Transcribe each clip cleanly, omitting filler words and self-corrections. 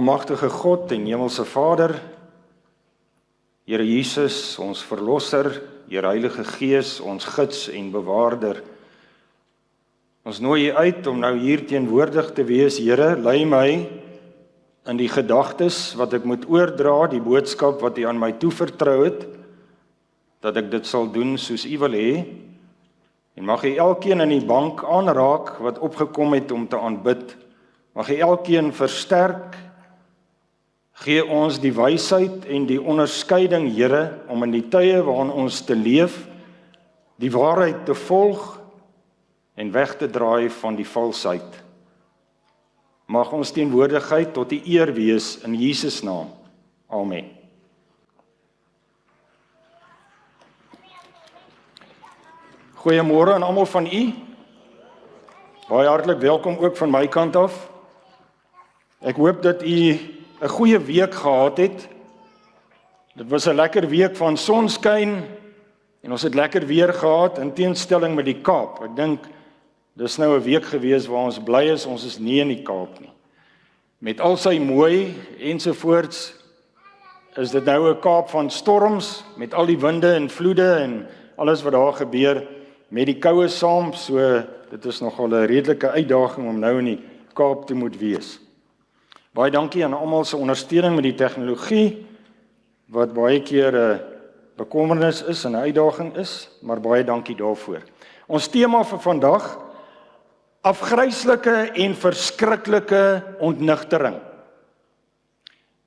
Almagtige God en Hemelse Vader, Here Jesus, ons Verlosser, Here Heilige Gees, ons gids en bewaarder. Ons nooi U uit om nou hier teenwoordig te wees, Here, lei my in die gedagtes wat ek moet oordra, die boodskap wat U aan my toevertrou het, dat ek dit sal doen soos U wil hê, en mag U elkeen in die bank aanraak wat opgekom het om te aanbid, mag U elkeen versterk. Gee ons die wysheid en die onderskeiding, Here, om in die tye waarin ons te leef, die waarheid te volg en weg te draai van die valsheid. Mag ons teenwoordigheid tot die eer wees in Jesus naam. Amen. Goeiemôre aan almal van u. Baie hartlik welkom ook van my kant af. Ek hoop dat u 'n goeie week gehad het. Dit was 'n lekker week van sonskyn en ons het lekker weer gehad in teenstelling met die Kaap. Ek dink dis nou 'n week gewees waar ons bly is, ons is nie in die Kaap nie. Met al sy mooi ensovoorts is dit nou 'n Kaap van storms, met al die winde en vloede en alles wat daar gebeur met die koue saam, so dit is nogal 'n redelike uitdaging om nou in die Kaap te moet wees. Baie dankie aan almal se ondersteuning met die tegnologie, wat baie keer 'n bekommernis is en 'n uitdaging is, maar baie dankie daarvoor. Ons tema vir vandag, afgryslike en verskriklike ontnigtering.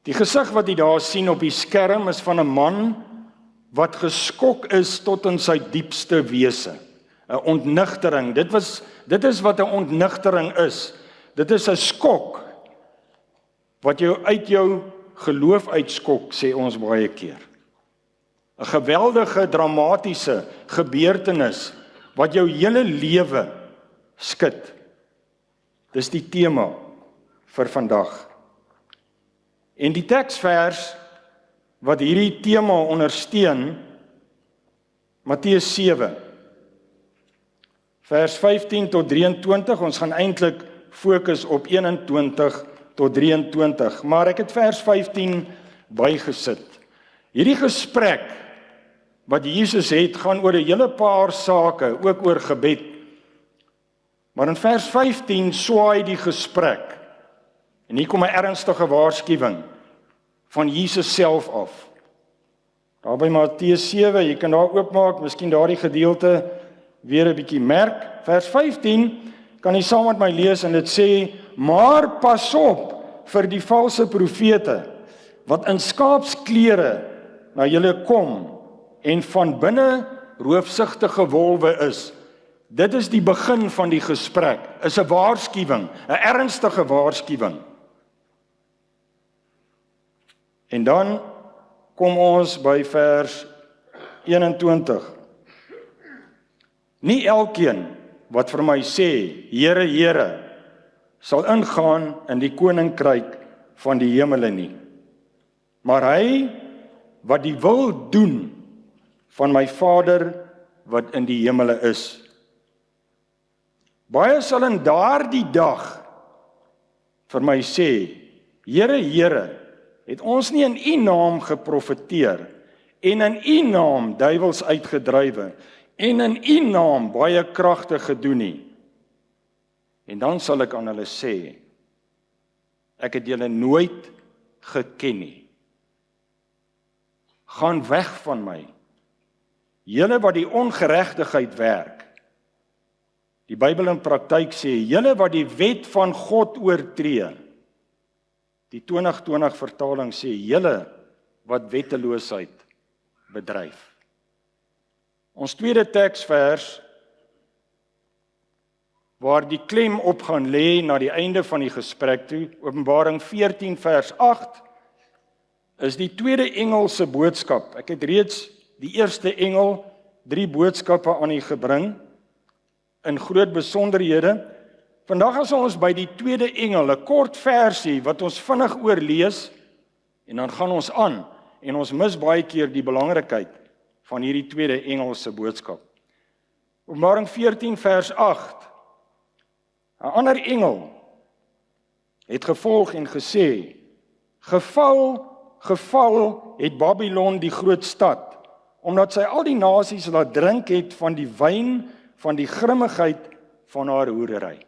Die gesig wat jy daar sien op die skerm is van 'n man wat geskok is tot in sy diepste wese. 'n Ontnigtering, dit is wat 'n ontnigtering is. Dit is 'n skok wat jou uit jou geloof uitskok, sê ons baie keer. 'n Geweldige, dramatiese gebeurtenis wat jou hele lewe skud. Dis die tema vir vandag. En die teksvers wat hierdie tema ondersteun, Matteus 7, vers 15 tot 23, ons gaan eintlik fokus op 21 tot 23, maar ek het vers 15 bygesit. Hierdie gesprek wat Jesus het, gaan oor 'n hele paar sake, ook oor gebed. Maar in vers 15 swaai die gesprek. En hier kom 'n ernstige waarskuwing van Jesus self af. Daar by Matteus 7, jy kan daar oopmaak, miskien daardie gedeelte weer 'n bietjie merk. Vers 15 kan jy saam met my lees en dit sê: "Maar pas op vir die valse profete wat in skaapsklere na julle kom en van binne roofsigtige wolwe is." Dit is die begin van die gesprek, is 'n waarskuwing, 'n ernstige waarskuwing. En dan kom ons by vers 21. "Nie elkeen wat vir my sê, Here, Here, sal ingaan in die koninkryk van die hemele nie, maar hy wat die wil doen van my Vader wat in die hemele is. Baie sal in daardie dag vir my sê, Here, Here, het ons nie in U naam geprofeteer en in U naam duiwels uitgedrywe en in U naam baie kragte gedoen nie. En dan sal ek aan hulle sê, ek het julle nooit geken nie. Gaan weg van my, julle wat die ongeregtigheid werk. Die Bybel in praktyk sê, julle wat die wet van God oortree. Die 2020 vertaling sê, julle wat wetteloosheid bedryf. Ons tweede teksvers, waar die klem op gaan lê na die einde van die gesprek toe, Openbaring 14 vers 8, is die tweede engel se boodskap. Ek het reeds die eerste engel 3 boodskappe aan u gebring, in groot besonderhede. Vandag is ons by die tweede engel, 'n kort versie wat ons vinnig oorlees, en dan gaan ons aan, en ons mis baie keer die belangrikheid van hierdie tweede engel se boodskap. Openbaring 14 vers 8, 'n ander engel het gevolg en gesê, Geval het Babylon die groot stad, omdat sy al die nasies laat drink het van die wyn van die grimmigheid van haar hoerery.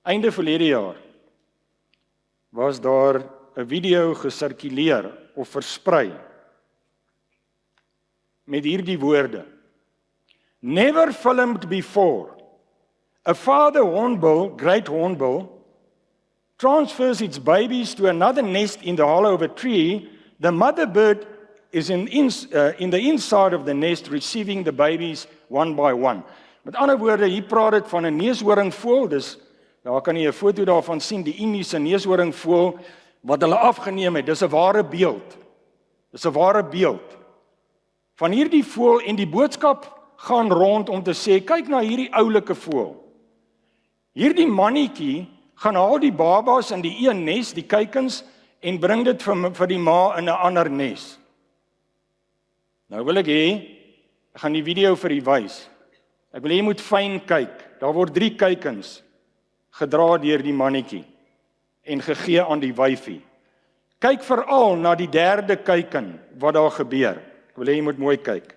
Einde verlede jaar was daar 'n video gesirkuleer of versprei met hierdie woorde: Never filmed before. A father hornbill, great hornbill, transfers its babies to another nest in the hollow of a tree. The mother bird is in the inside of the nest, receiving the babies one by one. Met ander woorde, hier praat dit van 'n neushoringvoël. Daar kan jy 'n foto daarvan sien, die Indiese neushoringvoël wat hulle afgeneem het. Dis 'n ware beeld. Dis 'n ware beeld van hierdie voël, en die boodskap gaan rond om te sê, kyk na hierdie oulike voël. Hierdie mannetjie gaan haal die babas in die een nes, die kuikens, en bring dit vir die ma in 'n ander nes. Nou wil ek gaan die video vir u wys. Ek wil jy moet fyn kyk. Daar word 3 kuikens gedra deur die mannetjie en gegee aan die wyfie. Kyk veral na die 3de kuiken wat daar gebeur. Ek wil jy moet mooi kyk.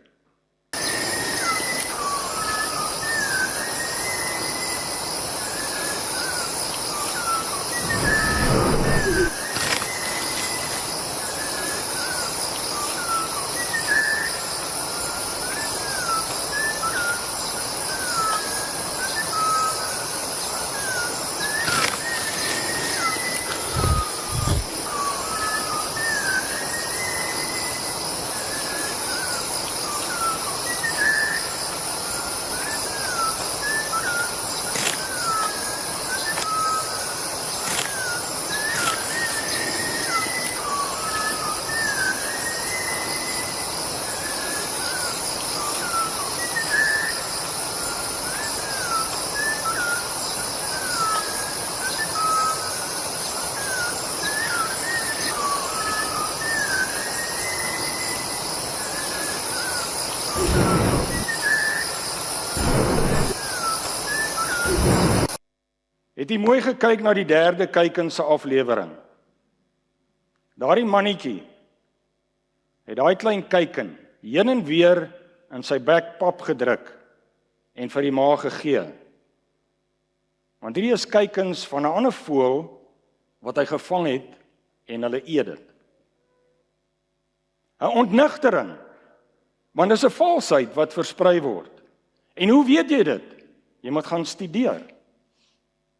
Het jy mooi gekyk na die 3de kuiken se aflewering? Daardie mannetjie het daai klein kuiken heen en weer in sy bek pap gedruk en vir die ma gegee. Want hierdie is kuikens van 'n ander voël wat hy gevang het en hulle eet dit. 'n Ontnigtering, want dis 'n valsheid wat versprei word. En hoe weet jy dit? Jy moet gaan studeer.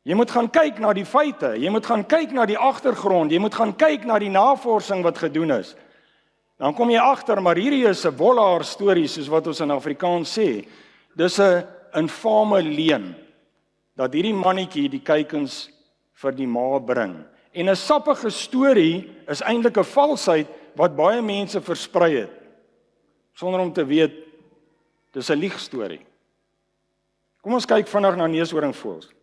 Jy moet gaan kyk na die feite, jy moet gaan kyk na die agtergrond, jy moet gaan kyk na die navorsing wat gedoen is. Dan kom jy agter, maar hierdie is 'n wollaar storie, soos wat ons in Afrikaans sê. Dis 'n infame leuen, dat hierdie mannetjie die kuikens vir die ma bring. En 'n sappige storie is eintlik 'n valsheid wat baie mense versprei het, sonder om te weet, dis 'n liegstorie. Kom ons kyk vinnig na neushoringvoëls.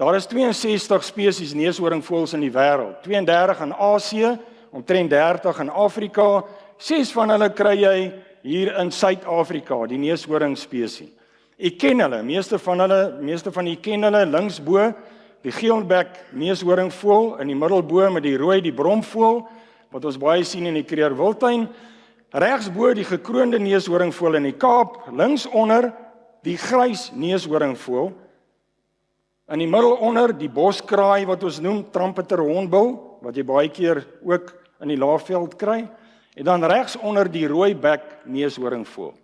Daar is 62 spesies neushoringvoëls in die wêreld, 32 in Asië, omtrent 30 in Afrika, 6 van hulle kry jy hier in Suid-Afrika, die neushoring-spesie. Ek ken hulle, meeste van julle ken hulle, linksbo, die geelbek neushoringvoël, in die middelbo met die rooi, die bromvoël, wat ons baie sien in die Kruger Wildtuin, regsbo die gekroonde neushoringvoël in die Kaap, linksonder die grys neushoringvoël, in die middel onder die boskraai wat ons noem trumpeter hornbill, wat jy baie keer ook in die Laagveld kry, en dan regs onder die rooibek neushoringvoël.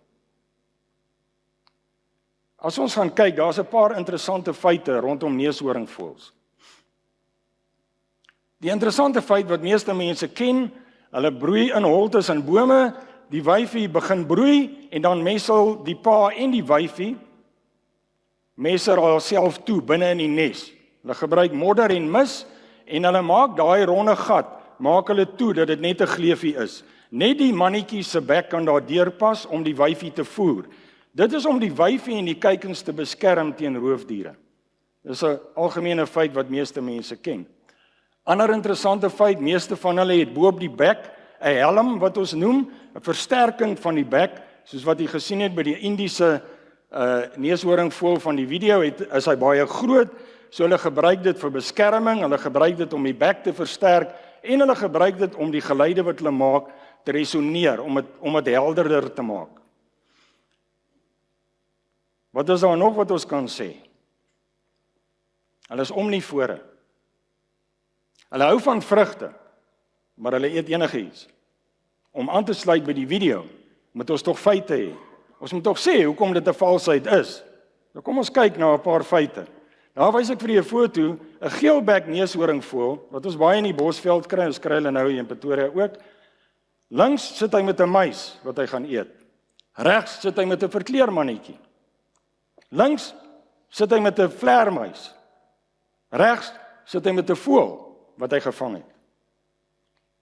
As ons gaan kyk, daar's 'n paar interessante feite rondom neushoringvoëls. Die interessante feit wat meeste mense ken, hulle broei in holtes en bome, die wyfie begin broei en dan messel die pa en die wyfie messer haarself toe binne in die nes. Hulle gebruik modder en mis en hulle maak daai ronde gat, maak hulle toe dat dit net 'n gleufie is. Net die mannetjie se bek kan daar deurpas om die wyfie te voer. Dit is om die wyfie en die kuikens te beskerm teen roofdiere. Dis 'n algemene feit wat meeste mense ken. Ander interessante feit, meeste van hulle het bo op die bek 'n helm wat ons noem 'n versterking van die bek, soos wat jy gesien het by die Indiese neushoringvoël van die video is hy baie groot, so hulle gebruik dit vir beskerming, hulle gebruik dit om die bek te versterk en hulle gebruik dit om die geluide wat hulle maak te resoneer, om dit helderder te maak. Wat is daar nog wat ons kan sê? Hulle is omnivore. Hulle hou van vrugte, maar hulle eet enigiets. Om aan te sluit by die video, moet ons tog feite hê. Ons moet tog sê hoekom dit 'n valsheid is. Nou kom ons kyk na 'n paar feite. Daar wys ek vir julle 'n foto, 'n geelbek neushoringvoël wat ons baie in die Bosveld kry, ons kry hulle nou hier in Pretoria ook. Links sit hy met 'n muis wat hy gaan eet. Regs sit hy met 'n verkleermannetjie. Links sit hy met 'n vleermuis. Regs sit hy met 'n voël wat hy gevang het.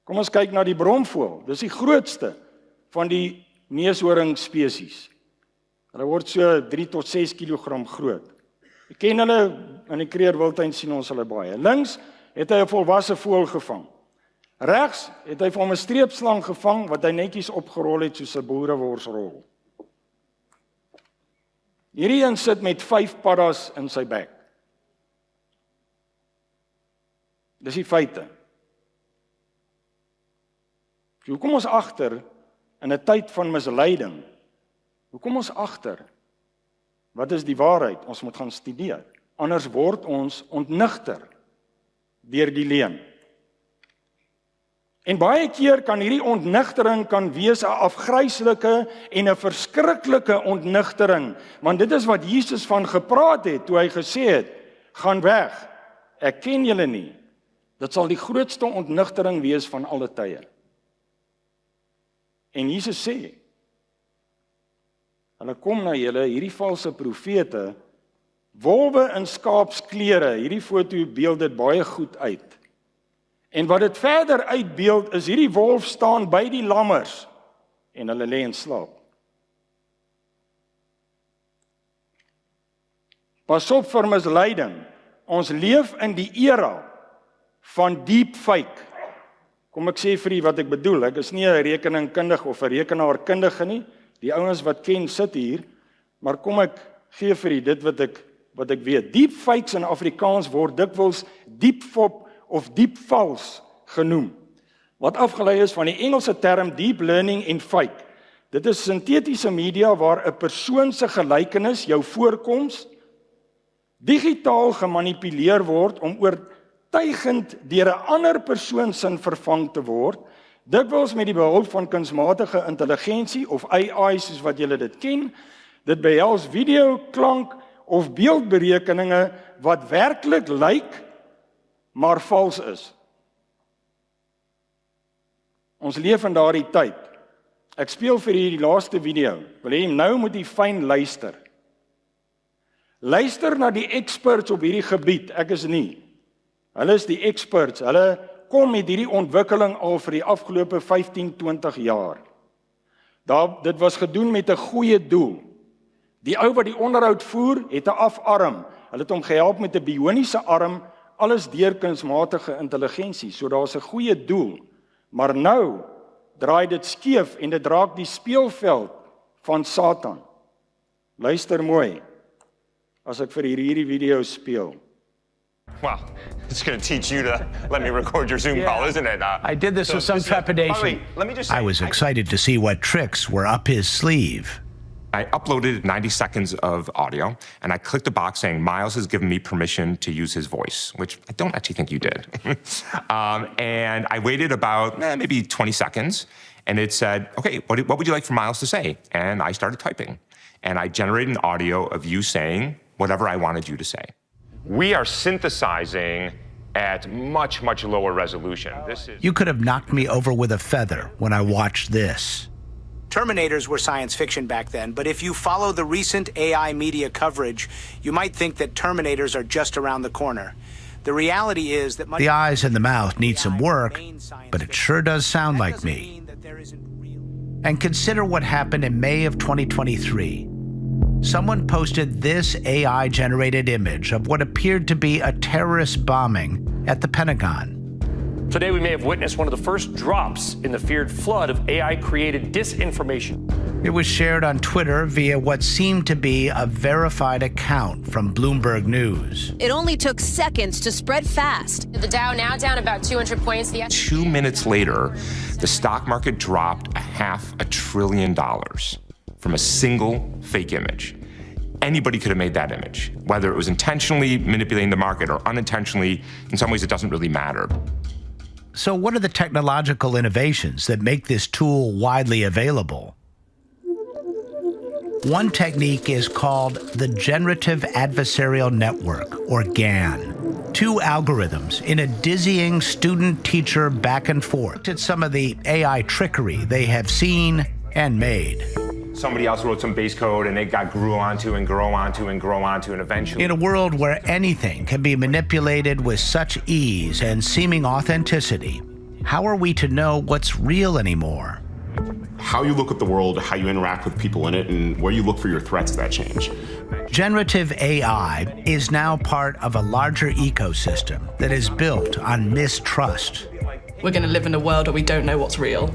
Kom ons kyk na die bromvoël. Dis die grootste van die neushoring spesies. Hulle word so 3 tot 6 kg groot. Ek ken hulle in die Kruger Wildtuin, sien ons hulle baie. Links het hy 'n volwasse voël gevang. Regs het hy vir hom 'n streepslang gevang wat hy netjies opgerol het soos 'n boereworsrol. Hierdie een sit met 5 paddas in sy bek. Dis die feite. Hoe kom ons agter in 'n tyd van misleiding? Hoe kom ons agter? Wat is die waarheid? Ons moet gaan studeer. Anders word ons ontnigter deur die leuen. En baie keer kan hierdie ontnigtering kan wees 'n afgryslike en 'n verskriklike ontnigtering, want dit is wat Jesus van gepraat het toe hy gesê het: "Gaan weg. Ek ken julle nie." Dit sal die grootste ontnigtering wees van alle tye. En Jesus sê, hulle kom na julle, hierdie valse profete, wolwe in skaapsklere. Hierdie foto beeld dit baie goed uit. En wat dit verder uitbeeld is hierdie wolf staan by die lammers en hulle lê in slaap. Pas op vir misleiding. Ons leef in die era van deepfake. Kom ek sê vir u wat ek bedoel. Ek is nie 'n rekeningkundige of 'n rekenaarkundige nie. Die ouens wat ken sit hier, maar kom ek gee vir u dit wat ek weet. Deepfakes in Afrikaans word dikwels diepfop of diepvals genoem, wat afgelei is van die Engelse term deep learning en fake. Dit is sintetiese media waar 'n persoon se gelykenis, jou voorkoms, digitaal gemanipuleer word om oortuigend deur 'n ander persoon se vervang te word, dikwels met die behulp van kunsmatige intelligensie of AI soos wat julle dit ken. Dit behels video, klank of beeldberekeninge wat werklik lyk, maar vals is. Ons leef in daardie tyd. Ek speel vir julle die laaste video. Wil jy nou moet jy fyn luister. Luister na die experts op hierdie gebied. Ek is nie. Hulle is die experts. Hulle kom met hierdie ontwikkeling al vir die afgelope 15-20 jaar. Dit was gedoen met 'n goeie doel. Die ou wat die onderhoud voer, het 'n afarm. Hulle het hom gehelp met 'n bioniese arm, alles deur kunsmatige intelligensie. So daar's 'n goeie doel. Maar nou draai dit skeef en dit raak die speelveld van Satan. Luister mooi as ek vir hierdie video speel. Well, it's going to teach you to let me record your Zoom call, isn't it? I did this with some trepidation. Let me just say, I was excited to see what tricks were up his sleeve. I uploaded 90 seconds of audio, and I clicked a box saying, Miles has given me permission to use his voice, which I don't actually think you did. And I waited about maybe 20 seconds, and it said, okay, what would you like for Miles to say? And I started typing, and I generated an audio of you saying whatever I wanted you to say. We are synthesizing at much, much lower resolution. You could have knocked me over with a feather when I watched this. Terminators were science fiction back then, but if you follow the recent AI media coverage, you might think that Terminators are just around the corner. The reality is that the eyes and the mouth need some work, but it sure does sound like me. And consider what happened in May of 2023. Someone posted this AI-generated image of what appeared to be a terrorist bombing at the Pentagon. Today, we may have witnessed one of the first drops in the feared flood of AI-created disinformation. It was shared on Twitter via what seemed to be a verified account from Bloomberg News. It only took seconds to spread fast. The Dow now down about 200 points. 2 minutes later, the stock market dropped $500 billion from a single fake image. Anybody could have made that image, whether it was intentionally manipulating the market or unintentionally. In some ways, it doesn't really matter. So what are the technological innovations that make this tool widely available? One technique is called the Generative Adversarial Network, or GAN. Two algorithms in a dizzying student-teacher back and forth at some of the AI trickery they have seen and made. Somebody else wrote some base code and it got grew onto and grow onto and grow onto, and eventually... In a world where anything can be manipulated with such ease and seeming authenticity, how are we to know what's real anymore? How you look at the world, how you interact with people in it, and where you look for your threats that change. Generative AI is now part of a larger ecosystem that is built on mistrust. We're going to live in a world where we don't know what's real.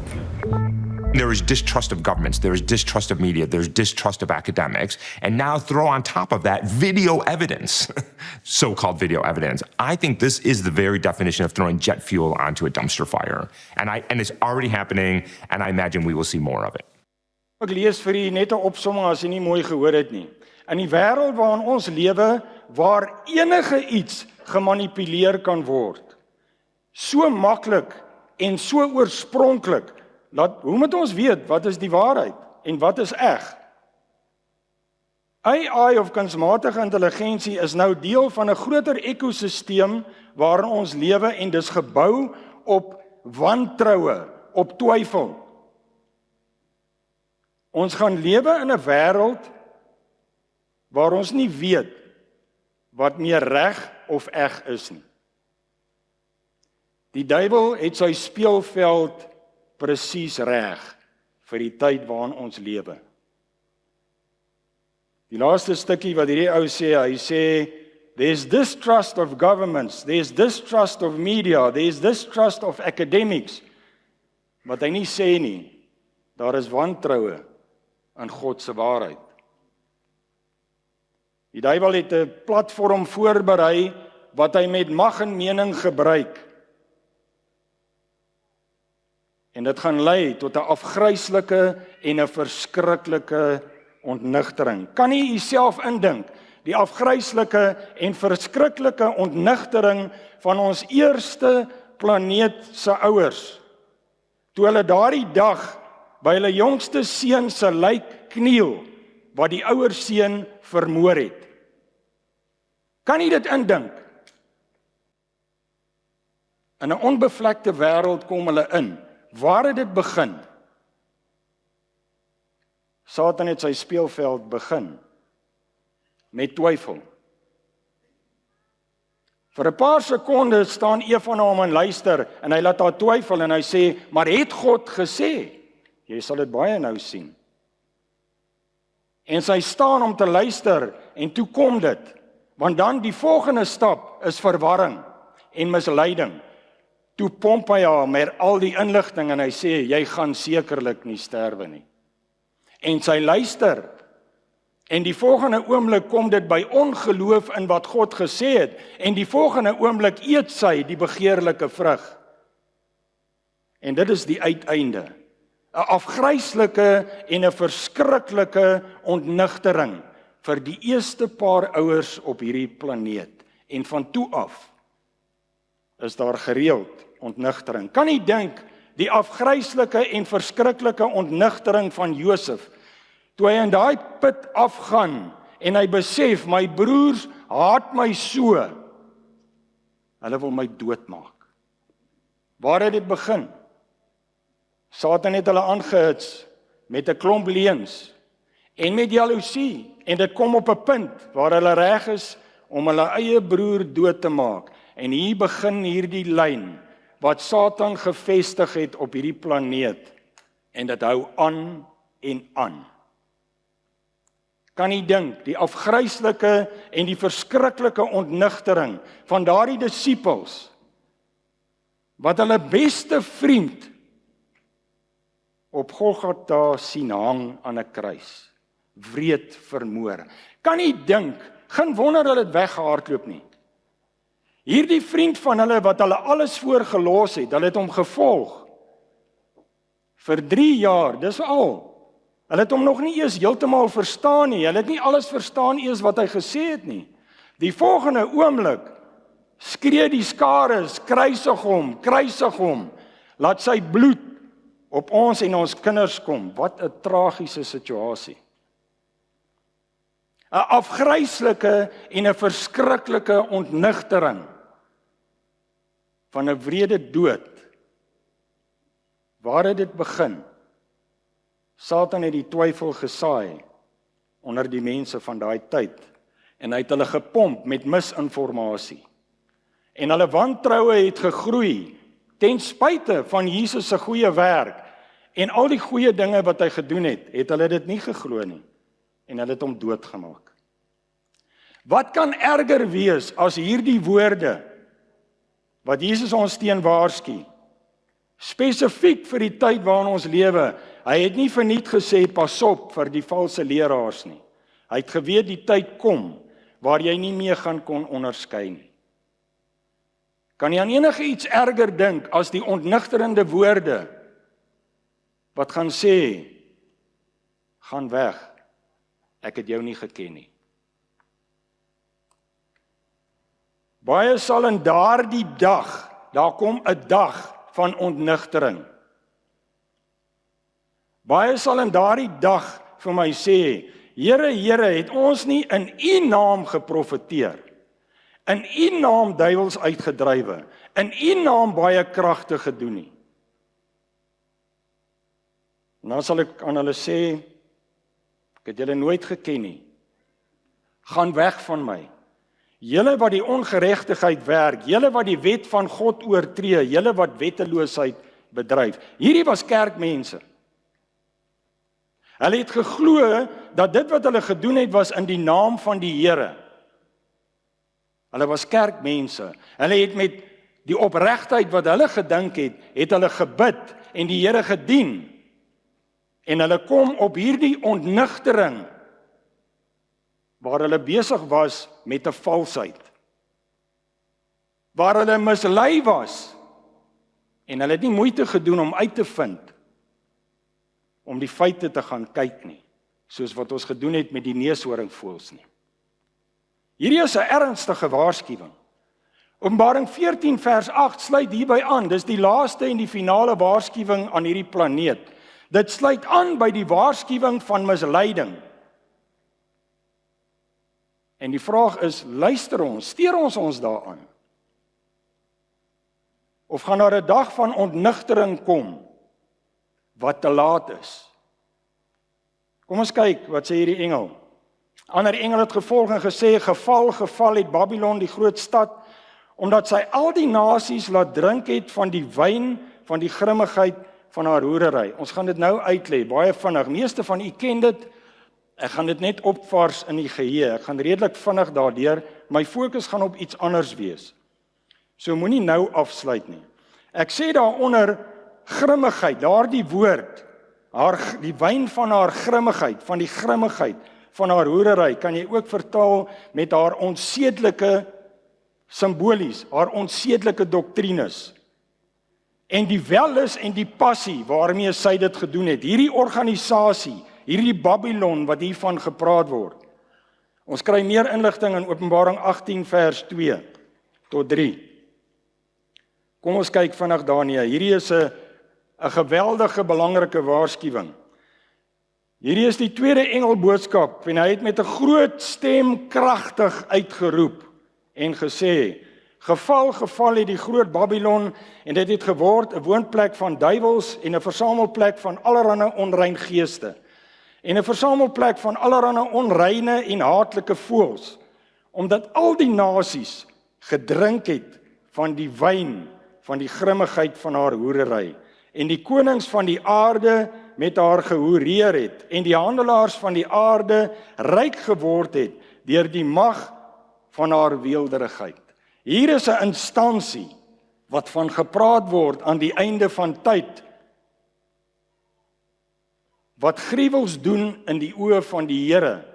There is distrust of governments, there is distrust of media, there's distrust of academics, and now throw on top of that video evidence, so-called video evidence. I think this is the very definition of throwing jet fuel onto a dumpster fire. And it's already happening, and I imagine we will see more of it. Ek lees vir u net 'n opsomming as jy nie mooi gehoor het nie. In die wêreld waarin ons lewe, waar enige iets gemanipuleer kan word, so maklik en so oorspronklik, hoe moet ons weet wat is die waarheid en wat is eg? AI of kunsmatige intelligensie is nou deel van 'n groter ekosisteem waarin ons lewe en dis gebou op wantroue, op twyfel. Ons gaan lewe in 'n wêreld waar ons nie weet wat meer reg of eg is nie. Die duiwel het sy speelveld presies reg vir die tyd waarin ons lewe. Die laaste stukkie wat hierdie ou sê, hy sê, there's distrust of governments, there's distrust of media, there's distrust of academics. Wat hy nie sê nie, daar is wantroue in God se waarheid. Die duiwel het 'n platform voorberei wat hy met mag en mening gebruik. En dit gaan lei tot 'n afgryslike en 'n verskriklike ontnigtering. Kan u uself indink, die afgryslike en verskriklike ontnigtering van ons eerste planeet se ouers, toe hulle daardie dag by hulle jongste seun se lijk kniel, wat die ouer seun vermoor het. Kan u dit indink? In 'n onbevlekte wêreld kom hulle in. Waar het dit begin? Satan het sy speelveld begin met twyfel. Vir 'n paar sekondes staan een van hom en luister en hy laat haar twyfel en hy sê, maar het God gesê? Jy sal dit baie nou sien. En sy staan om te luister en toe kom dit, want dan die volgende stap is verwarring en misleiding. Toe pomp hy haar met al die inligting en hy sê, jy gaan sekerlik nie sterwe nie. En sy luister, en die volgende oomblik kom dit by ongeloof in wat God gesê het, en die volgende oomblik eet sy die begeerlike vrug. En dit is die uiteinde. 'n Afgryslike en 'n verskriklike ontnigtering vir die eerste paar ouers op hierdie planeet. En van toe af is daar gereeld ontnigtering. Kan u dink die afgryslike en verskriklike ontnigtering van Josef, toe hy in daai put afgaan en hy besef, my broers haat my so, hulle wil my doodmaak. Waar het dit begin? Satan het hulle aangehits met 'n klomp leuns en met jaloesie, en dit kom op 'n punt waar hulle reg is om hulle eie broer dood te maak. En hier begin hierdie lyn wat Satan gevestig het op hierdie planeet, en dit hou aan en aan. Kan u dink, die afgryslike en die verskriklike ontnigtering van daardie disippels, wat hulle beste vriend op Golgotha sien hang aan 'n kruis, wreed vermoor. Kan nie dink, geen wonder hulle het weggehardloop nie. Hierdie vriend van hulle wat hulle alles voorgelos het, hulle het hom gevolg vir 3 jaar, dis al. Hulle het hom nog nie eers heeltemal verstaan nie, hulle het nie alles verstaan eers wat hy gesê het nie. Die volgende oomblik skree die skare, kruisig hom, laat sy bloed op ons en ons kinders kom. Wat 'n tragiese situasie. 'n Afgryslike en 'n verskriklike ontnigtering van 'n wrede dood. Waar het dit begin? Satan het die twyfel gesaai onder die mense van daai tyd en hy het hulle gepomp met misinformasie. En hulle wantroue het gegroei ten spyte van Jesus se goeie werk en al die goeie dinge wat hy gedoen het hulle dit nie geglo nie en hulle het hom doodgemaak. Wat kan erger wees as hierdie woorde wat Jesus ons teen waarsku? Spesifiek vir die tyd waarin ons lewe. Hy het nie verniet gesê pas op vir die valse leraars nie. Hy het geweet die tyd kom waar jy nie meer gaan kon onderskei nie. Kan jy aan enige iets erger dink as die ontnigterende woorde wat gaan sê, gaan weg, ek het jou nie geken nie. Baie sal in daardie dag, daar kom 'n dag van ontnigtering. Baie sal in daardie dag vir my sê, Here, Here, het ons nie in U naam geprofeteer, in U naam duiwels uitgedrywe, in U naam baie kragte gedoen nie. En dan sal ek aan hulle sê, ek het julle nooit geken nie. Gaan weg van my. Julle wat die ongeregtigheid werk, julle wat die wet van God oortree, julle wat wetteloosheid bedryf. Hierdie was kerkmense. Hulle het geglo dat dit wat hulle gedoen het was in die naam van die Here. Hulle was kerkmense. Hulle het met die opregtheid wat hulle gedink het hulle gebid en die Here gedien. En hulle kom op hierdie ontnigtering waar hulle besig was met 'n valsheid. Waar hulle mislei was en hulle het nie moeite gedoen om uit te vind om die feite te gaan kyk nie, soos wat ons gedoen het met die neushoringvoëls nie. Hierdie is 'n ernstige waarskuwing. Openbaring 14 vers 8 sluit hierby aan. Dis die laaste en die finale waarskuwing aan hierdie planeet. Dit sluit aan by die waarskuwing van misleiding. En die vraag is, luister ons, steur ons daaraan? Of gaan daar 'n dag van ontnigtering kom wat te laat is? Kom ons kyk, wat sê hierdie engel? Ander engel het gevolg en gesê, geval het Babylon, die groot stad, omdat sy al die nasies laat drink het van die wyn van die grimmigheid van haar hoerery. Ons gaan dit nou uitlê, baie vinnig. Meeste van u ken dit. Ek gaan dit net opvars in die geheue. Ek gaan redelik vinnig daardeur. My fokus gaan op iets anders wees. So moenie nou afsluit nie. Ek sê daaronder grimmigheid, daardie woord, die wyn van haar grimmigheid, van die grimmigheid van haar hoerery, kan jy ook vertaal met haar onsedelike simbolies, haar onsedelike doktrines. En die welis en die passie waarmee sy dit gedoen het. Hierdie organisasie, hierdie Babylon wat hiervan gepraat word. Ons kry meer inligting in Openbaring 18 vers 2 tot 3. Kom ons kyk vinnig daarna. Hierdie is 'n geweldige belangrike waarskuwing. Hierdie is die tweede engelboodskap en hy het met 'n groot stem kragtig uitgeroep en gesê: Geval het die groot Babylon en dit het geword 'n woonplek van duiwels en 'n versamelplek van allerlei onrein geeste en 'n versamelplek van allerlei onreine en haatlike voëls, omdat al die nasies gedrink het van die wyn van die grimmigheid van haar hoerery en die konings van die aarde met haar gehoereer het en die handelaars van die aarde ryk geword het deur die mag van haar weelderigheid. Hier is 'n instansie wat van gepraat word aan die einde van tyd. wat gruwels doen in die oë van die Here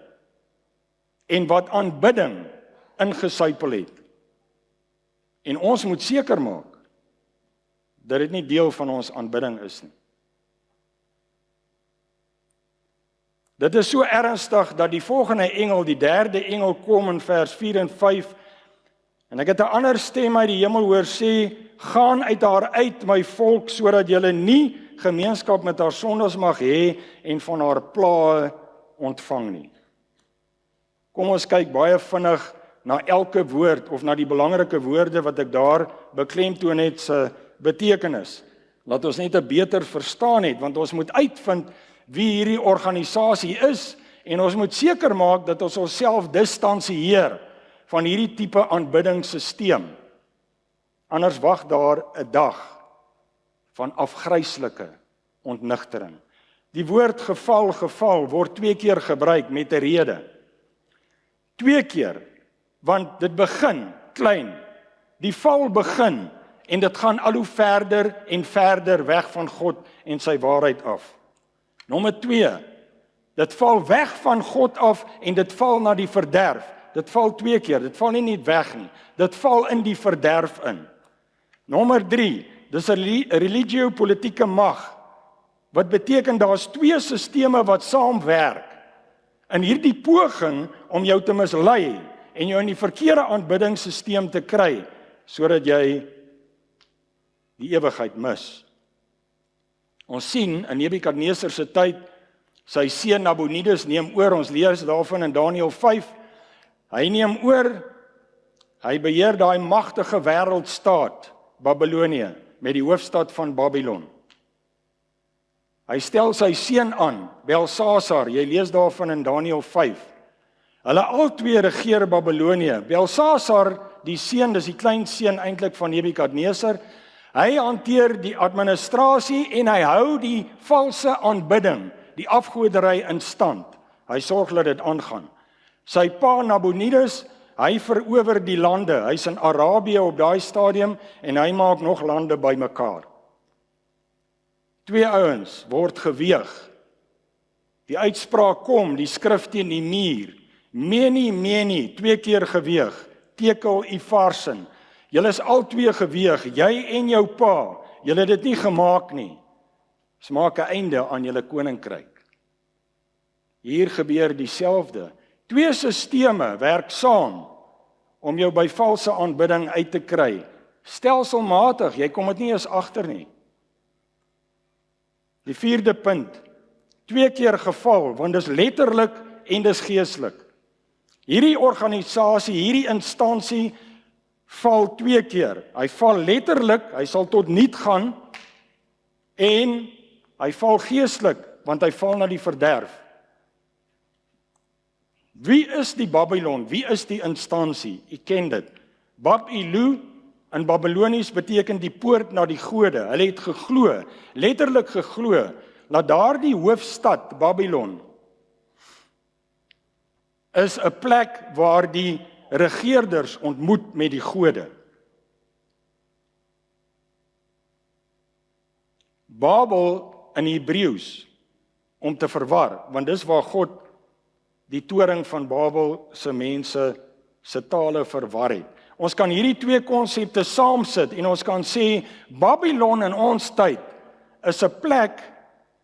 en wat aanbidding ingesuipel het. En ons moet seker maak dat dit nie deel van ons aanbidding is nie. Dit is so ernstig dat die volgende engel, die derde engel, kom in vers 4 en 5, en ek het 'n ander stem uit die hemel hoor sê, gaan uit haar uit, my volk, sodat julle nie gemeenskap met haar sondes mag hê en van haar plaae ontvang nie. Kom ons kyk baie vinnig na elke woord, of na die belangrike woorde wat ek daar beklemtoon het se betekenis. Laat ons net 'n beter verstaan het, want ons moet uitvind wie hierdie organisasie is, en ons moet seker maak dat ons onsself distansieer van hierdie tipe aanbiddingssysteem. Anders wag daar 'n dag van afgryslike ontnigtering. Die woord geval word 2 keer gebruik met 'n rede. 2 keer, want dit begin klein. Die val begin en dit gaan al hoe verder en verder weg van God en sy waarheid af. Nommer 2, dit val weg van God af en dit val na die verderf. Dit val 2 keer, dit val nie net weg nie. Dit val in die verderf in. Nommer 3, dis 'n religio-politieke mag. Wat beteken daar's 2 sisteme wat saamwerk in hierdie poging om jou te mislei en jou in die verkeerde aanbiddingssysteem te kry, sodat jy die ewigheid mis. Ons sien in Nebukadneser se tyd, sy seun Nabonidus neem oor, ons lees daarvan in Daniël 5, hy neem oor, hy beheer daai magtige wêreldstaat, Babilonië, met die hoofstad van Babylon. Hy stel sy seun aan, Belsasar, jy lees daarvan in Daniël 5. Hulle albei regeer Babilonië. Belsasar, die seun, dis die klein seun eintlik van Nebukadneser, hy hanteer die administrasie en hy hou die valse aanbidding, die afgoderry in stand. Hy sorg dat dit aangaan. Sy pa Nabonidus, hy verower die lande. Hy's in Arabië op daai stadium en hy maak nog lande bymekaar. 2 ouens word geweeg. Die uitspraak kom, die skrif teen die muur. Meni, 2 keer geweeg. Tekel Ufarsin. Julle is al 2 geweeg, jy en jou pa. Julle het dit nie gemaak nie. Dis maak 'n einde aan julle koninkryk. Hier gebeur dieselfde. 2 sisteme werk saam om jou by valse aanbidding uit te kry. Stelselmatig, jy kom dit nie eens agter nie. Die 4de punt, 2 keer geval, want dis letterlik en dis geestelik. Hierdie organisasie, hierdie instansie val 2 keer. Hy val letterlik, hy sal tot niet gaan, en hy val geestelik, want hy val na die verderf. Wie is die Babylon? Wie is die instansie? U ken dit. Bab-Ilu in Babylonies beteken die poort na die gode. Hulle het geglo, letterlik geglo, dat daardie hoofstad Babylon is 'n plek waar die regeerders ontmoet met die gode. Babel in Hebreëus, om te verwar, want dis waar God die toring van Babel se mense se tale verwar het. Ons kan hierdie 2 konsepte saamsit en ons kan sê Babylon in ons tyd is 'n plek,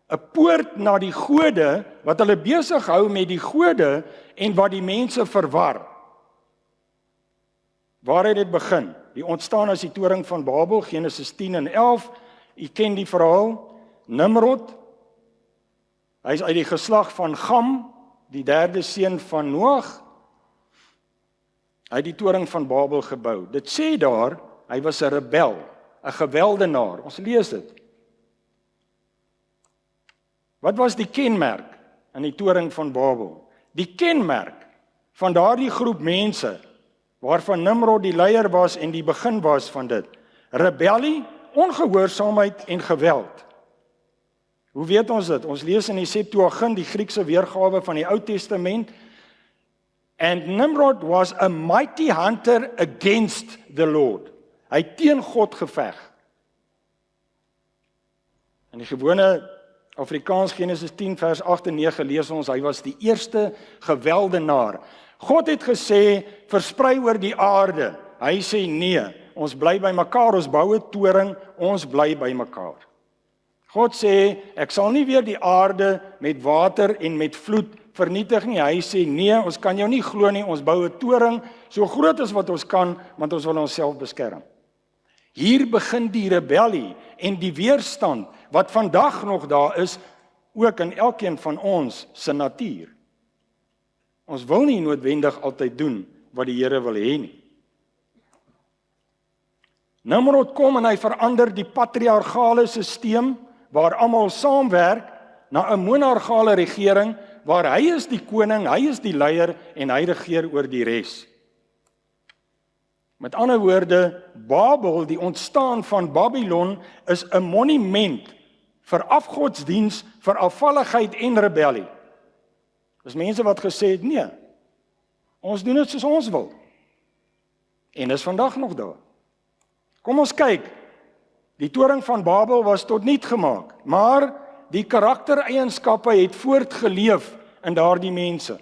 'n poort na die gode wat hulle besig hou met die gode en wat die mense verwar. Waar het dit begin? Die ontstaan as die toring van Babel, Genesis 10 en 11. U ken die verhaal. Nimrod, hy is uit die geslag van Gam, die 3de seun van Noag. Hy het die toring van Babel gebou. Dit sê daar, hy was 'n rebel, 'n geweldenaar. Ons lees dit. Wat was die kenmerk in die toring van Babel? Die kenmerk van daardie groep mense, waarvan Nimrod die leier was en die begin was van dit. Rebellie, ongehoorsaamheid en geweld. Hoe weet ons dit? Ons lees in die Septuagint, die Griekse weergawe van die Ou Testament. And Nimrod was a mighty hunter against the Lord. Hy het teen God geveg. In die gewone Afrikaans Genesis 10 vers 8 en 9 lees ons, hy was die eerste geweldenaar. God het gesê, versprei oor die aarde. Hy sê nee, ons bly by mekaar, ons bou 'n toring, ons bly by mekaar. God sê, ek sal nie weer die aarde met water en met vloed vernietig nie. Hy sê nee, ons kan jou nie glo nie, ons bou 'n toring so groot as wat ons kan, want ons wil onsself beskerm. Hier begin die rebellie en die weerstand wat vandag nog daar is, ook in elkeen van ons se natuur. Ons wil nie noodwendig altyd doen wat die Here wil hê nie. Nimrod kom en hy verander die patriargale stelsel waar almal saamwerk na 'n monargale regering waar hy is die koning, hy is die leier en hy regeer oor die res. Met ander woorde, Babel, die ontstaan van Babylon, is 'n monument vir afgodsdiens, vir afvalligheid en rebellie. Dis mense wat gesê het, nee, ons doen dit soos ons wil. En is vandag nog daar. Kom ons kyk, die toring van Babel was tot niet gemaak, maar die karaktereienskappe het voortgeleef in daardie mense.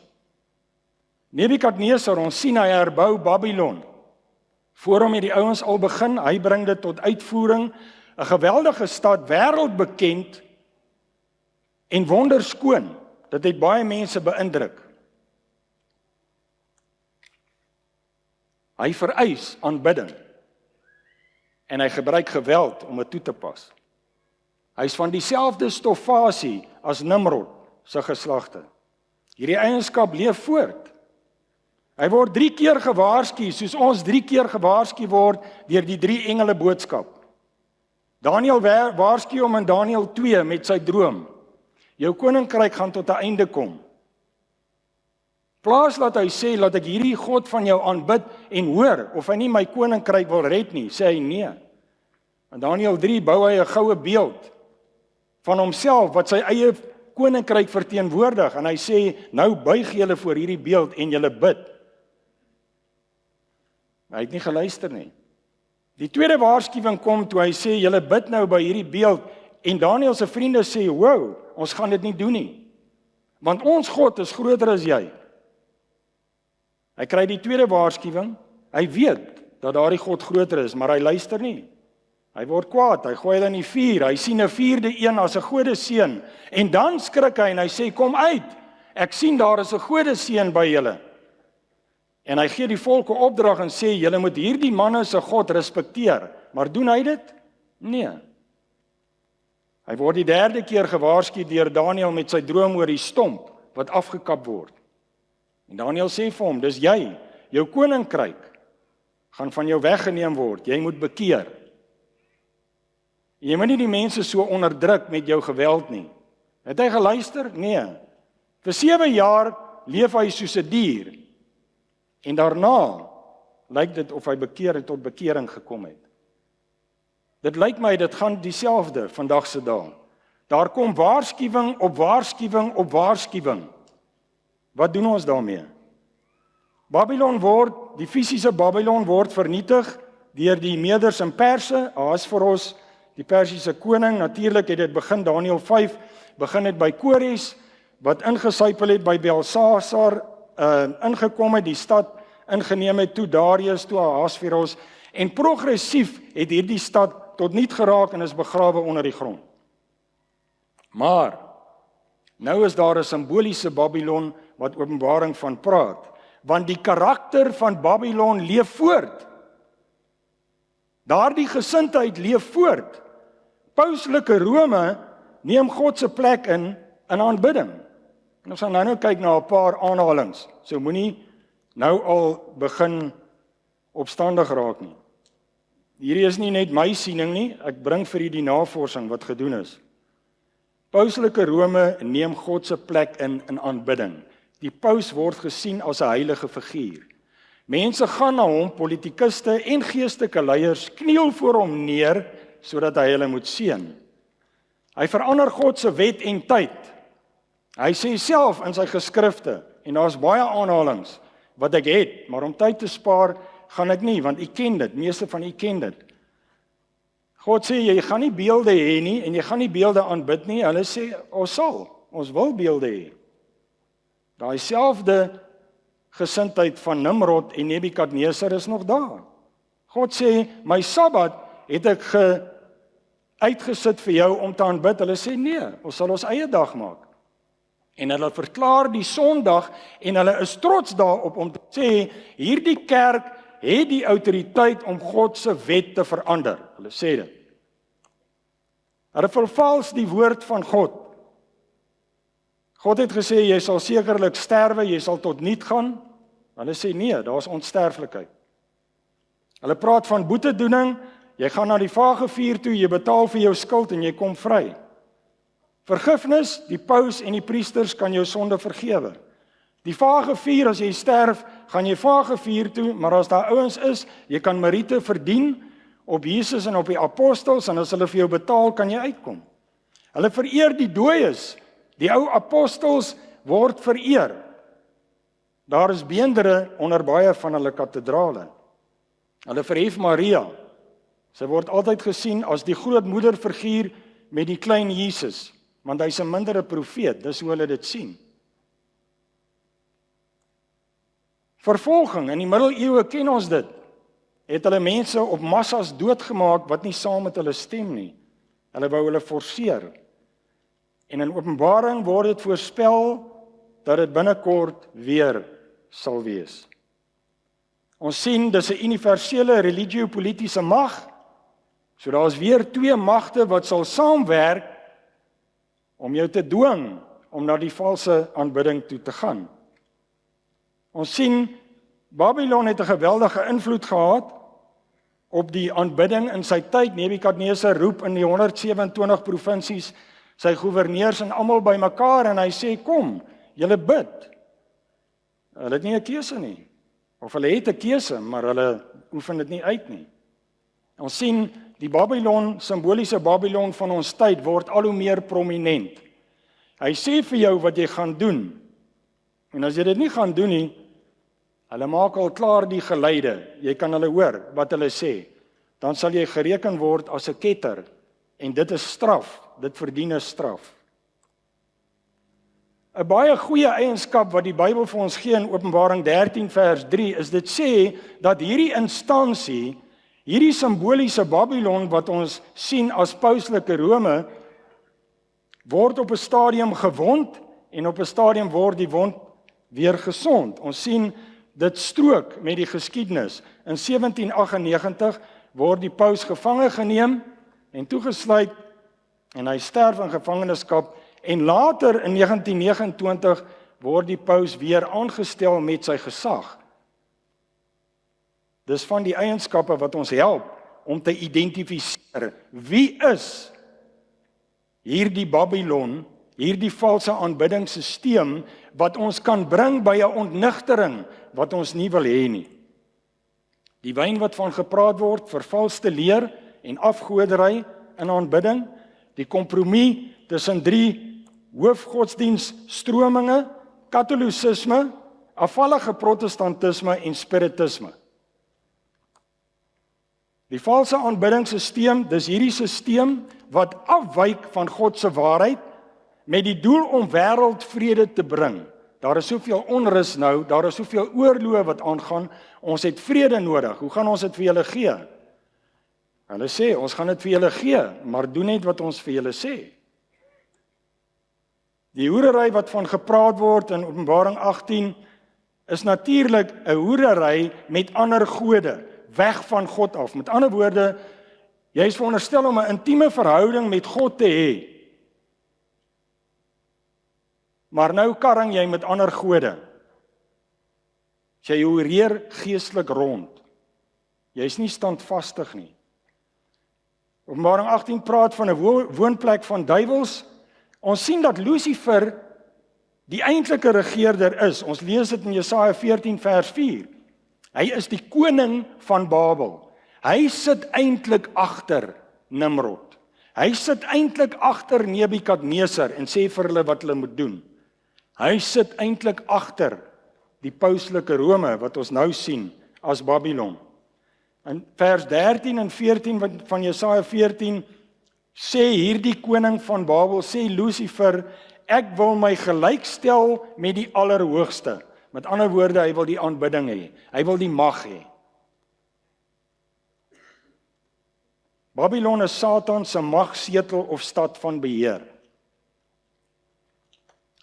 Nebukadnesar, ons sien hy herbou Babylon. Voor hom het die ouens al begin, hy bring dit tot uitvoering, 'n geweldige stad, wêreldbekend en wonderskoon. Dit het baie mense beïndruk. Hy vereis aanbidding en hy gebruik geweld om dit toe te pas. Hy is van dieselfde stoffasie as Nimrod se geslagte. Hierdie eienskap leef voort. Hy word 3 keer gewaarsku, soos ons 3 keer gewaarsku word deur die 3 engele boodskap. Daniël waarsku hom in Daniël 2 met sy droom. Jou koninkryk gaan tot 'n einde kom. Plaas laat hy sê, laat ek hierdie God van jou aanbid en hoor of hy nie my koninkryk wil red nie, sê hy nee. In Daniël 3 bou hy 'n goue beeld van homself wat sy eie koninkryk verteenwoordig en hy sê, nou buig julle voor hierdie beeld en julle bid. Hy het nie geluister nie. Die tweede waarskuwing kom toe hy sê, julle bid nou by hierdie beeld en Daniël se vriende sê, wow, ons gaan dit nie doen nie. Want ons God is groter as jy. Hy kry die tweede waarskuwing, hy weet dat daardie God groter is, maar hy luister nie. Hy word kwaad, hy gooi dit in die vuur, hy sien 'n 4de een as 'n godeseun, en dan skrik hy en hy sê, kom uit, ek sien daar is 'n godeseun by julle. En hy gee die volk 'n opdrag en sê, julle moet hierdie manne se God respekteer, maar doen hy dit? Nee. Hy word die 3de keer gewaarsku deur Daniël met sy droom oor die stomp wat afgekap word. En Daniël sê vir hom, dis jy, jou koninkryk gaan van jou weggeneem word, jy moet bekeer. Jy moet nie die mense so onderdruk met jou geweld nie. Het hy geluister? Nee. Vir 7 jaar leef hy soos 'n dier. En daarna lyk dit of hy bekeer en tot bekering gekom het. Dit lyk my, dit gaan dieselfde vandag se dae. Daar kom waarskuwing op waarskuwing op waarskuwing. Wat doen ons daarmee? Babylon word, die fisiese Babylon word vernietig deur die Meders en Perse, Ahasveros, die Persiese koning. Natuurlik het dit begin, Daniël 5, begin het by Kores, wat ingesuipel het by Belsasar, ingekom het, die stad ingeneem het, toe Darius, toe Ahasveros, en progressief het hierdie stad tot niet geraak en is begrawe onder die grond. Maar, nou is daar 'n simboliese Babylon wat Openbaring van praat, want die karakter van Babylon leef voort. Daardie gesindheid leef voort. Pauslike Rome neem God se plek in aanbidding. En ons gaan nou kyk na 'n paar aanhalings. So moenie nou al begin opstandig raak nie. Hierdie is nie net my siening nie, ek bring vir u die navorsing wat gedoen is. Pauslike Rome neem God se plek in aanbidding. Die paus word gesien as 'n heilige figuur. Mense gaan na hom, politikuste en geestelike leiers kniel voor hom neer sodat hy hulle moet seën. Hy verander God se wet en tyd. Hy sê self in sy geskrifte, en daar's baie aanhalings wat ek het, maar om tyd te spaar gaan ek nie, want u ken dit, meeste van u ken dit. God sê, jy gaan nie beelde hê nie, en jy gaan nie beelde aanbid nie. Hulle sê, ons wil beelde hê. Daai selfde gesindheid van Nimrod en Nebukadnesar is nog daar. God sê, my Sabbat het ek uitgesit vir jou om te aanbid. Hulle sê, nee, ons sal ons eie dag maak. En hulle verklaar die Sondag, en hulle is trots daarop om te sê, hierdie kerk het die autoriteit om God se wet te verander. Hulle sê dit. Hulle vervals die woord van God. God het gesê, jy sal sekerlik sterwe, jy sal tot niet gaan. Hulle sê, nee, daar is onsterflikheid. Hulle praat van boetedoening, jy gaan na die Vagevuur toe, jy betaal vir jou skuld en jy kom vry. Vergifnis, die paus en die priesters kan jou sonde vergewe. Die Vagevuur, as jy sterf, gaan jy Vagevuur toe, maar as daar ouens is, jy kan meriete verdien op Jesus en op die apostels, en as hulle vir jou betaal, kan jy uitkom. Hulle vereer die dooies, die ou apostels word vereer. Daar is beendere onder baie van hulle katedrale. Hulle verhef Maria. Sy word altyd gesien as die groot moederfiguur met die klein Jesus, want hy's 'n mindere profeet, dis hoe hulle dit sien. Vervolging, in die middeleeue ken ons dit, het hulle mense op massas doodgemaak wat nie saam met hulle stem nie. Hulle wou hulle forceer. En in Openbaring word dit voorspel dat dit binnekort weer sal wees. Ons sien dis 'n universele religio-politiese mag, so daar is weer twee magte wat sal saamwerk om jou te dwing om na die valse aanbidding toe te gaan. Ons sien Babylon het 'n geweldige invloed gehad op die aanbidding in sy tyd. Nebukadnesar roep in die 127 provinsies sy goewerneurs en almal bymekaar en hy sê, kom, julle bid. Hulle het nie 'n keuse nie. Of hulle het 'n keuse, maar hulle oefen dit nie uit nie. Ons sien die Babylon, simboliese Babylon van ons tyd word al hoe meer prominent. Hy sê vir jou wat jy gaan doen. En as jy dit nie gaan doen nie, hulle maak al klaar die geleide. Jy kan hulle hoor wat hulle sê. Dan sal jy gereken word as 'n ketter en dit is straf. Dit verdien 'n straf. 'n Baie goeie eienskap wat die Bybel vir ons gee in Openbaring 13 vers 3 is dit sê dat hierdie instansie, hierdie simboliese Babylon wat ons sien as pauslike Rome, word op 'n stadium gewond en op 'n stadium word die wond weer gesond. Ons sien dit strook met die geskiedenis. In 1798 word die paus gevange geneem en toegesluit en hy sterf in gevangenskap en later in 1929 word die paus weer aangestel met sy gesag. Dis van die eienskappe wat ons help om te identifiseer wie is hierdie Babylon, hierdie valse aanbiddingsstelsel wat ons kan bring by 'n ontnigtering wat ons nie wil hê nie. Die wyn wat van gepraat word, vervalste leer en afgoderry in aanbidding, die kompromie tussen drie hoofgodsdienststrominge, Katolicisme, afvallige protestantisme en spiritisme. Die valse aanbiddingsstelsel, dis hierdie stelsel wat afwyk van God se waarheid met die doel om wêreldvrede te bring. Daar is soveel onrus nou, daar is soveel oorloë wat aangaan, ons het vrede nodig. Hoe gaan ons dit vir julle gee? Hulle sê, ons gaan dit vir julle gee, maar doen net wat ons vir julle sê. Die hoerery wat van gepraat word in Openbaring 18 is natuurlik 'n hoerery met ander gode, weg van God af. Met ander woorde, jy is veronderstel om 'n intieme verhouding met God te hê. Maar nou karring jy met ander gode. Jy hoereer geestelik rond. Jy's nie standvastig nie. Openbaring 18 praat van 'n woonplek van duiwels. Ons sien dat Lucifer die eintlike regerder is. Ons lees dit in Jesaja 14 vers 4. Hy is die koning van Babel. Hy sit eintlik agter Nimrod. Hy sit eintlik agter Nebukadnesar en sê vir hulle wat hulle moet doen. Hy sit eintlik agter die pauslike Rome wat ons nou sien as Babylon. In vers 13 en 14 van Jesaja 14 sê hierdie koning van Babel, sê Lucifer, ek wil my gelykstel met die Allerhoogste. Met ander woorde, hy wil die aanbidding hê. Hy wil die mag hê. Babylon is Satan se magsetel of stad van beheer.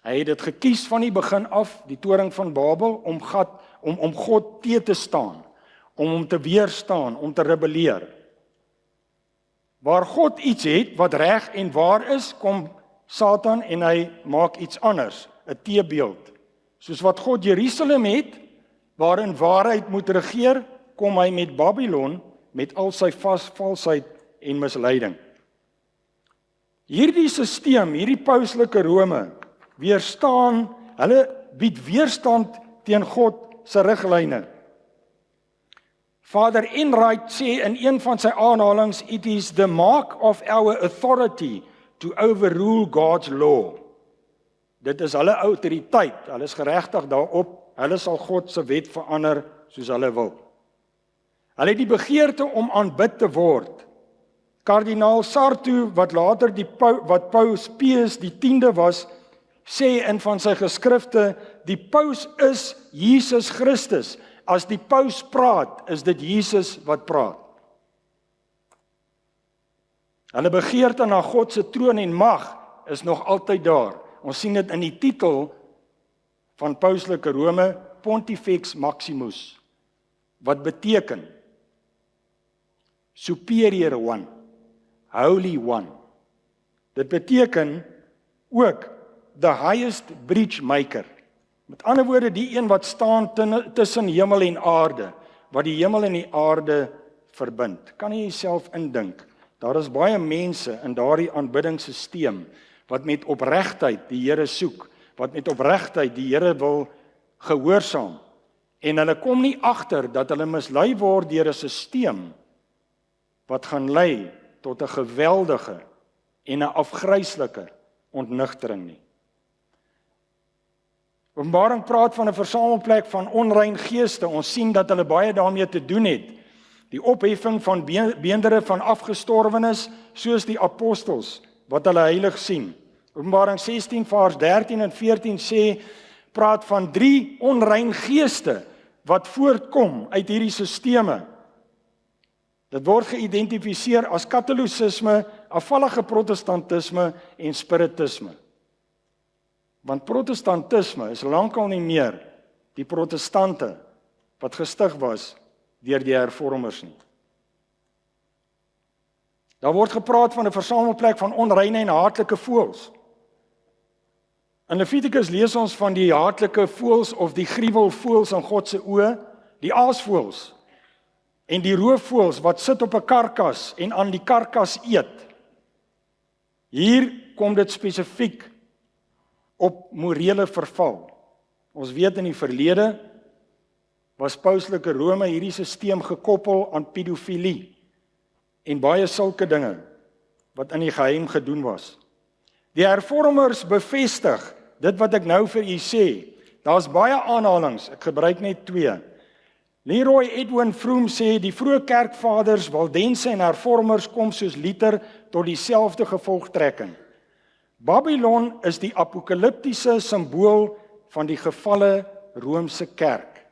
Hy het dit gekies van die begin af, die toring van Babel, om God te staan, om hom te weerstaan, om te rebelleer. Waar God iets het wat reg en waar is, kom Satan en hy maak iets anders, 'n teebeeld. Soos wat God Jerusalem het, waarin waarheid moet regeer, kom hy met Babylon met al sy valsheid en misleiding. Hierdie stelsel, hierdie pauslike Rome, hulle bied weerstand teen God se riglyne. Father Enright sê in een van sy aanhalings, it is the mark of our authority to overrule God's law. Dit is hulle autoriteit, hulle is geregtig daarop, hulle sal God se wet verander soos hulle wil. Hulle het die begeerte om aanbid te word. Kardinaal Sarto, wat later wat Paus Pius die 10de was, sê in van sy geskrifte, die paus is Jesus Christus. As die paus praat, is dit Jesus wat praat. Hulle begeerte na God se troon en mag is nog altyd daar. Ons sien dit in die titel van pauslike Rome, Pontifex Maximus, wat beteken Superior One, Holy One. Dit beteken ook the highest bridge maker. Met ander woorde, die een wat staan tussen hemel en aarde, wat die hemel en die aarde verbind. Kan jy jouself indink? Daar is baie mense in daardie aanbiddingsstelsel wat met opregtheid die Here soek, wat met opregtheid die Here wil gehoorsaam. En hulle kom nie agter dat hulle mislei word deur 'n stelsel wat gaan lei tot 'n geweldige en 'n afgryslike ontnigtering nie. Openbaring praat van 'n versamelplek van onrein geeste. Ons sien dat hulle baie daarmee te doen het. Die opheffing van beendere van afgestorwenes, soos die apostels, wat hulle heilig sien. Openbaring 16 vers 13 en 14 sê, praat van 3 onrein geeste wat voortkom uit hierdie sisteme. Dit word geïdentifiseer as katolicisme, afvallige protestantisme en spiritisme. Want protestantisme is lankal nie meer die protestante wat gestig was deur die hervormers nie. Daar word gepraat van 'n versamelplek van onreine en haatlike voëls. In Levitikus lees ons van die haatlike voëls of die gruwelvoëls in God se oë, die aasvoëls en die roofvoëls wat sit op 'n karkas en aan die karkas eet. Hier kom dit spesifiek op morele verval. Ons weet in die verlede was pauslike Rome hierdie stelsel gekoppel aan pedofilie en baie sulke dinge wat in die geheim gedoen was. Die hervormers bevestig dit wat ek nou vir u sê. Daar's baie aanhalings, ek gebruik net 2. Leroy Edwin Froome sê die vroeë kerkvaders, Waldense en hervormers kom soos Luther tot dieselfde gevolgtrekking. Babylon is die apokaliptiese simbool van die gevalle Romeinse kerk.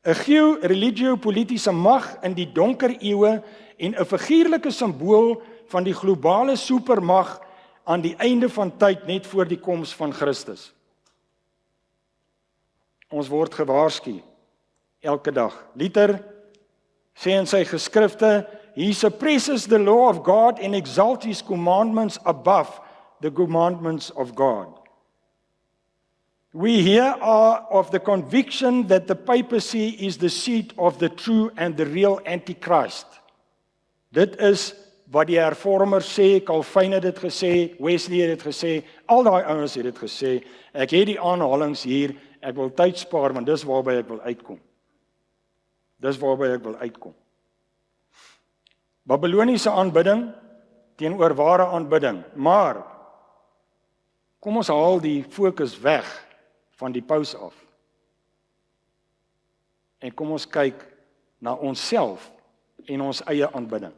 'n geo-religio-politiese mag in die donker eeue en 'n figuurlike simbool van die globale supermag aan die einde van tyd net voor die koms van Christus. Ons word gewaarsku elke dag. Luther sê in sy geskrifte, he suppresses the law of God and exalts his commandments above the commandments of God. We here are of the conviction that the papacy is the seat of the true and the real Antichrist. Dit is wat die hervormers sê, Calvin het dit gesê, Wesley het dit gesê, al daai ouens het dit gesê. Ek het die aanhalings hier, ek wil tyd spaar, want dis waarby ek wil uitkom. Dis waarby ek wil uitkom. Babyloniese aanbidding teenoor ware aanbidding, maar kom ons haal die fokus weg van die paus af. En kom ons kyk na onsself en ons eie aanbidding.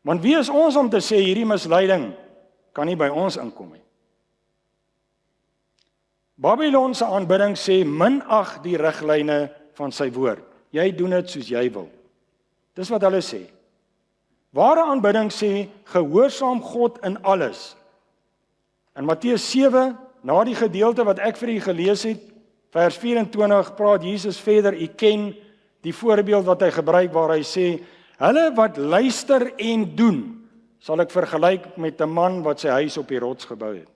Want wie is ons om te sê hierdie misleiding kan nie by ons inkom nie? Babylon se aanbidding sê minag die riglyne van sy woord. Jy doen dit soos jy wil. Dis wat hulle sê. Ware aanbidding sê gehoorsaam God in alles. In Matteus 7, na die gedeelte wat ek vir u gelees het, vers 24, praat Jesus verder, u ken die voorbeeld wat hy gebruik waar hy sê, hulle wat luister en doen, sal ek vergelyk met 'n man wat sy huis op die rots gebou het.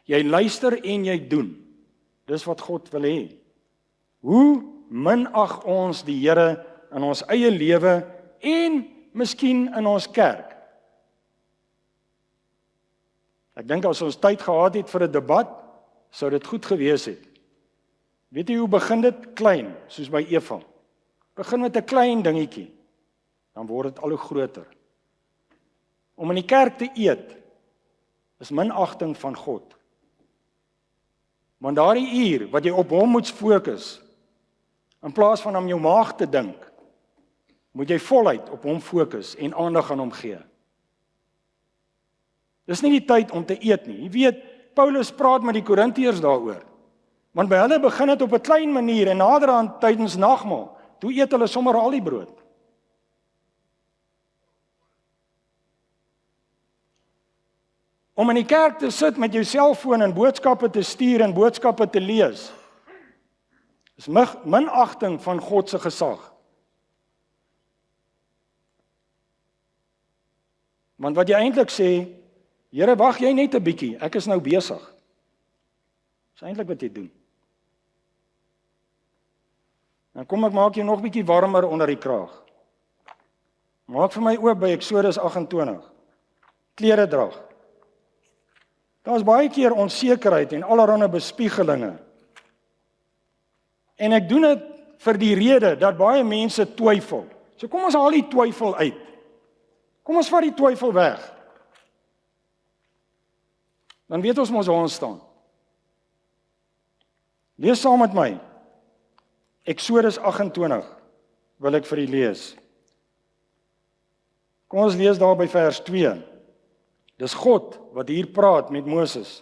Jy luister en jy doen. Dis wat God wil hê. Hoe minag ons die Here in ons eie lewe en miskien in ons kerk? Ek dink as ons tyd gehad het vir 'n debat, sou dit goed gewees het. Weet jy hoe begin dit? Klein, soos by Eva. Begin met 'n klein dingetjie, dan word dit al hoe groter. Om in die kerk te eet is minagting van God. Want daardie uur wat jy op hom moet fokus, in plaas van aan jou maag te dink, moet jy voluit op hom fokus en aandag aan hom gee. Dis nie die tyd om te eet nie. Jy weet, Paulus praat met die Korintiërs daaroor. Want by hulle begin dit op 'n klein manier en naderhand tydens nagmaal, toe eet hulle sommer al die brood. Om in die kerk te sit met jou selfoon en boodskappe te stuur en boodskappe te lees, is minagting van God se gesag. Want wat jy eintlik sê, Here, wag jy net 'n bietjie, ek is nou besig. Dis eintlik wat jy doen. Dan kom ek maak jou nog bietjie warmer onder die kraag. Maak vir my oop by Eksodus 28. Klere dra. Daar's baie keer onsekerheid en allerlei bespiegelinge. En ek doen dit vir die rede dat baie mense twyfel. So kom ons haal die twyfel uit. Kom ons vat die twyfel weg. Dan weet ons mos waar ons staan. Lees saam met my. Eksodus 28 wil ek vir u lees. Kom ons lees daar by vers 2. Dis God wat hier praat met Moses.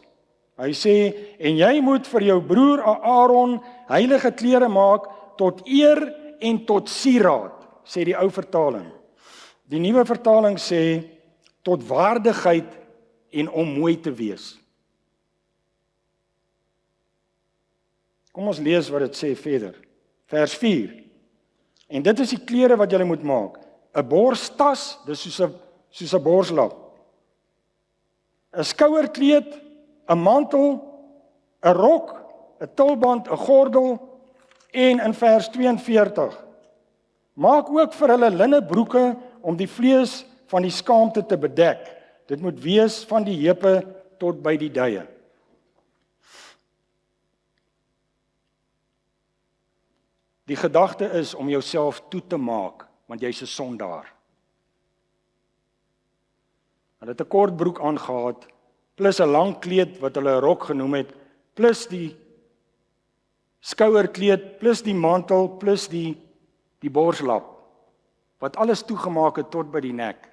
Hy sê, en jy moet vir jou broer Aaron heilige klere maak tot eer en tot sieraad, sê die ou vertaling. Die nuwe vertaling sê, tot waardigheid en om mooi te wees. Kom ons lees wat dit sê verder. Vers 4. En dit is die klere wat jy moet maak. 'n Borstas, dis soos 'n borslap. 'n Skouerkleed, 'n mantel, 'n rok, 'n tulband, 'n gordel en in vers 42. Maak ook vir hulle linne broeke om die vlees van die skaamte te bedek. Dit moet wees van die heupe tot by die duie. Die gedagte is om jouself toe te maak, want jy's 'n sondaar. Hulle het 'n kort broek aangehad, plus 'n lang kleed wat hulle 'n rok genoem het, plus die skouerkleed, plus die mantel, plus die borslap, wat alles toegemaak het tot by die nek.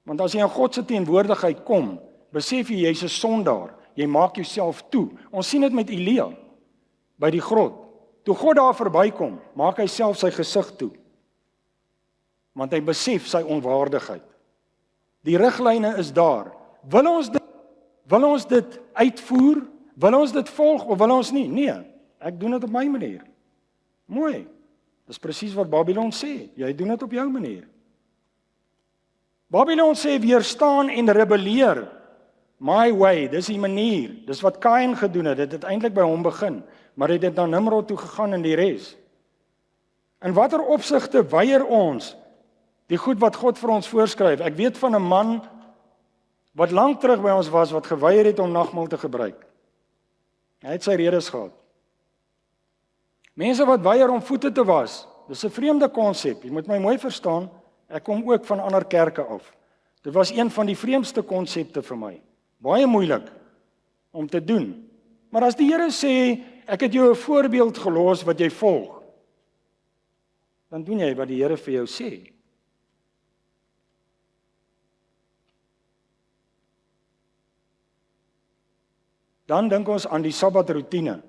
Want as jy in God se teenwoordigheid kom, besef jy jy's 'n sondaar, jy maak jouself toe. Ons sien dit met Elia, by die grot. Toe God daar verbykom, maak hy self sy gesig toe, want hy besef sy onwaardigheid. Die riglyne is daar. Wil ons dit uitvoer? Wil ons dit volg of wil ons nie? Nee, ek doen dit op my manier. Mooi. Dis presies wat Babylon sê. Jy doen dit op jou manier. Babylon sê weerstaan en rebelleer. My way, dis die manier. Dis wat Kain gedoen het. Dit het eintlik by hom begin, maar hy het na Nimrod toe gegaan en die res. In watter opsigte weier ons die goed wat God vir ons voorskryf? Ek weet van 'n man wat lank terug by ons was, wat geweier het om nagmaal te gebruik. Hy het sy redes gehad. Mense wat weier om voete te was, dis 'n vreemde konsep. Jy moet my mooi verstaan, ek kom ook van ander kerke af. Dit was een van die vreemdste konsepte vir my. Baie moeilik om te doen. Maar as die Here sê, ek het jou 'n voorbeeld gelos wat jy volg, dan doen jy wat die Here vir jou sê. Dan dink ons aan die Sabbatroetine.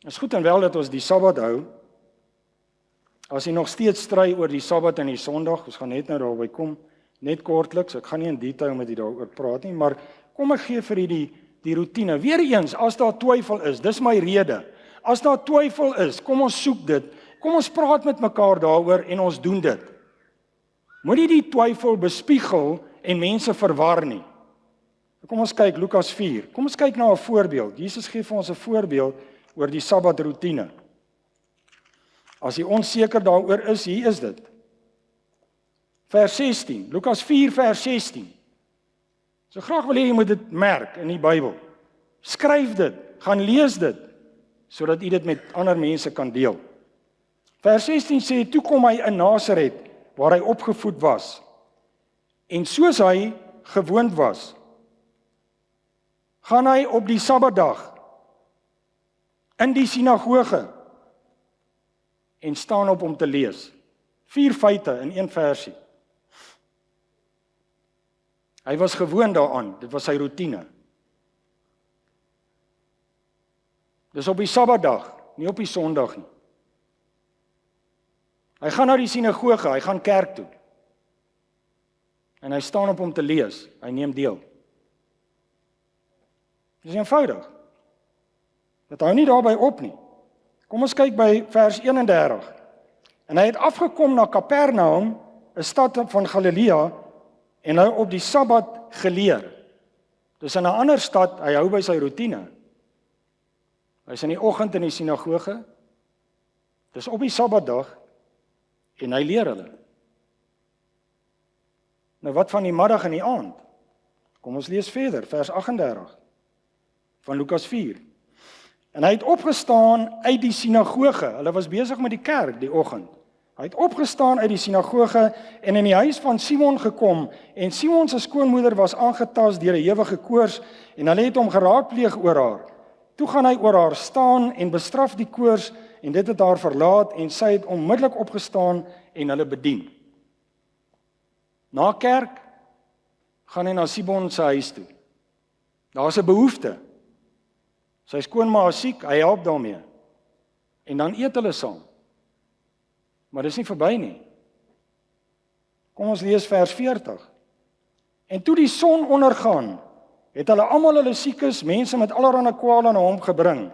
Dit is goed en wel dat ons die Sabbat hou. As jy nog steeds stry oor die Sabbat en die Sondag, ons gaan net nou daarby kom, net kortliks, ek gaan nie in detail met u daaroor praat nie, maar kom ek gee vir u die roetine. Weereens, as daar twyfel is, dis my rede. As daar twyfel is, kom ons soek dit. Kom ons praat met mekaar daaroor en ons doen dit. Moenie die twyfel bespiegel en mense verwar nie. Kom ons kyk Lukas 4. Kom ons kyk na 'n voorbeeld. Jesus gee vir ons 'n voorbeeld oor die Sabbatroetine. As jy onseker daaroor is, hier is dit. Vers 16. Lukas 4 vers 16. So graag wil jy moet dit merk in die Bybel. Skryf dit, gaan lees dit sodat jy dit met ander mense kan deel. Vers 16 sê toe kom hy in Nasaret waar hy opgevoed was. En soos hy gewoond was, gaan hy op die Sabbatdag in die sinagoge en staan op om te lees. 4 feite in 1 versie. Hy was gewoond daaraan, dit was sy roetine. Dis op die Sabbatdag, nie op die Sondag nie. Hy gaan na die sinagoge, hy gaan kerk toe. En hy staan op om te lees, hy neem deel. Dis eenvoudig. Dit hou nie daarby op nie. Kom ons kyk by vers 31. En hy het afgekom na Kapernaum, 'n stad van Galilea, en hy op die Sabbat geleer. Dis in 'n ander stad, hy hou by sy roetine. Hy is in die oggend in die sinagoge. Dis op die Sabbatdag en hy leer hulle. Nou wat van die middag en die aand? Kom ons lees verder, vers 38 van Lukas 4. En hy het opgestaan uit die sinagoge. Hulle was besig met die kerk die oggend. Hy het opgestaan uit die sinagoge en in die huis van Simon gekom, en Simon se skoonmoeder was aangetast deur 'n ewige koors en hulle het hom geraadpleeg oor haar. Toe gaan hy oor haar staan en bestraf die koors en dit het haar verlaat en sy het onmiddellik opgestaan en hulle bedien. Na kerk gaan hy na Simon se huis toe. Daar's 'n behoefte. Sy skoonma is siek, hy help daarmee. En dan eet hulle saam. Maar dis nie verby nie. Kom ons lees vers 40. En toe die son ondergaan, het hulle almal hulle siekes, mense met allerlei kwale na hom gebring.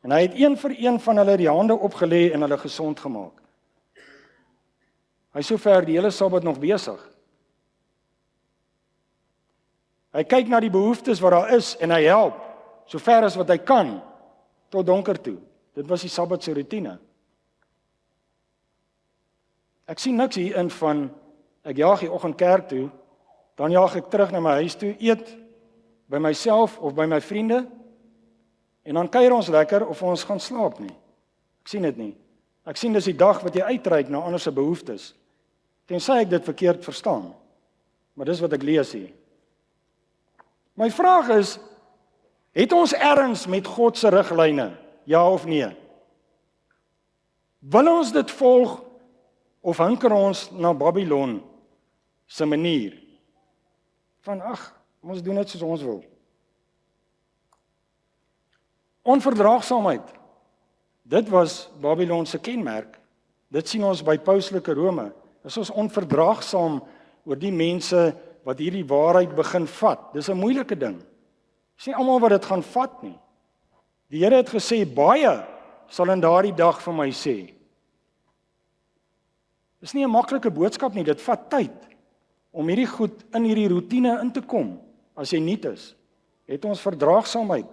En hy het een vir een van hulle die hande opgelê en hulle gesond gemaak. Hy is sover die hele Sabbat nog besig. Hy kyk na die behoeftes wat daar is en hy help, sover as wat hy kan, tot donker toe. Dit was die Sabbat se roetine. Ek sien niks hierin van, ek jaag die oggend kerk toe, dan jaag ek terug na my huis toe, eet by myself of by my vriende, en dan kuier ons lekker of ons gaan slaap nie. Ek sien dit nie. Ek sien dis die dag wat jy uitreik na ander se behoeftes, tensy ek dit verkeerd verstaan. Maar dis wat ek lees hier. My vraag is, het ons erns met God se riglyne, ja of nee? Wil ons dit volg, of hinker ons na Babylon se manier? Van, ons doen dit soos ons wil. Onverdraagsaamheid. Dit was Babylon se kenmerk. Dit sien ons by pauslike Rome. Is ons onverdraagsaam oor die mense wat hierdie waarheid begin vat. Dis 'n moeilike ding. Dis nie almal wat dit gaan vat nie. Die Here het gesê, baie sal in daardie dag vir my sê. Dis nie 'n maklike boodskap nie, dit vat tyd om hierdie goed in hierdie roetine in te kom, as jy nuut is. Het ons verdraagsaamheid.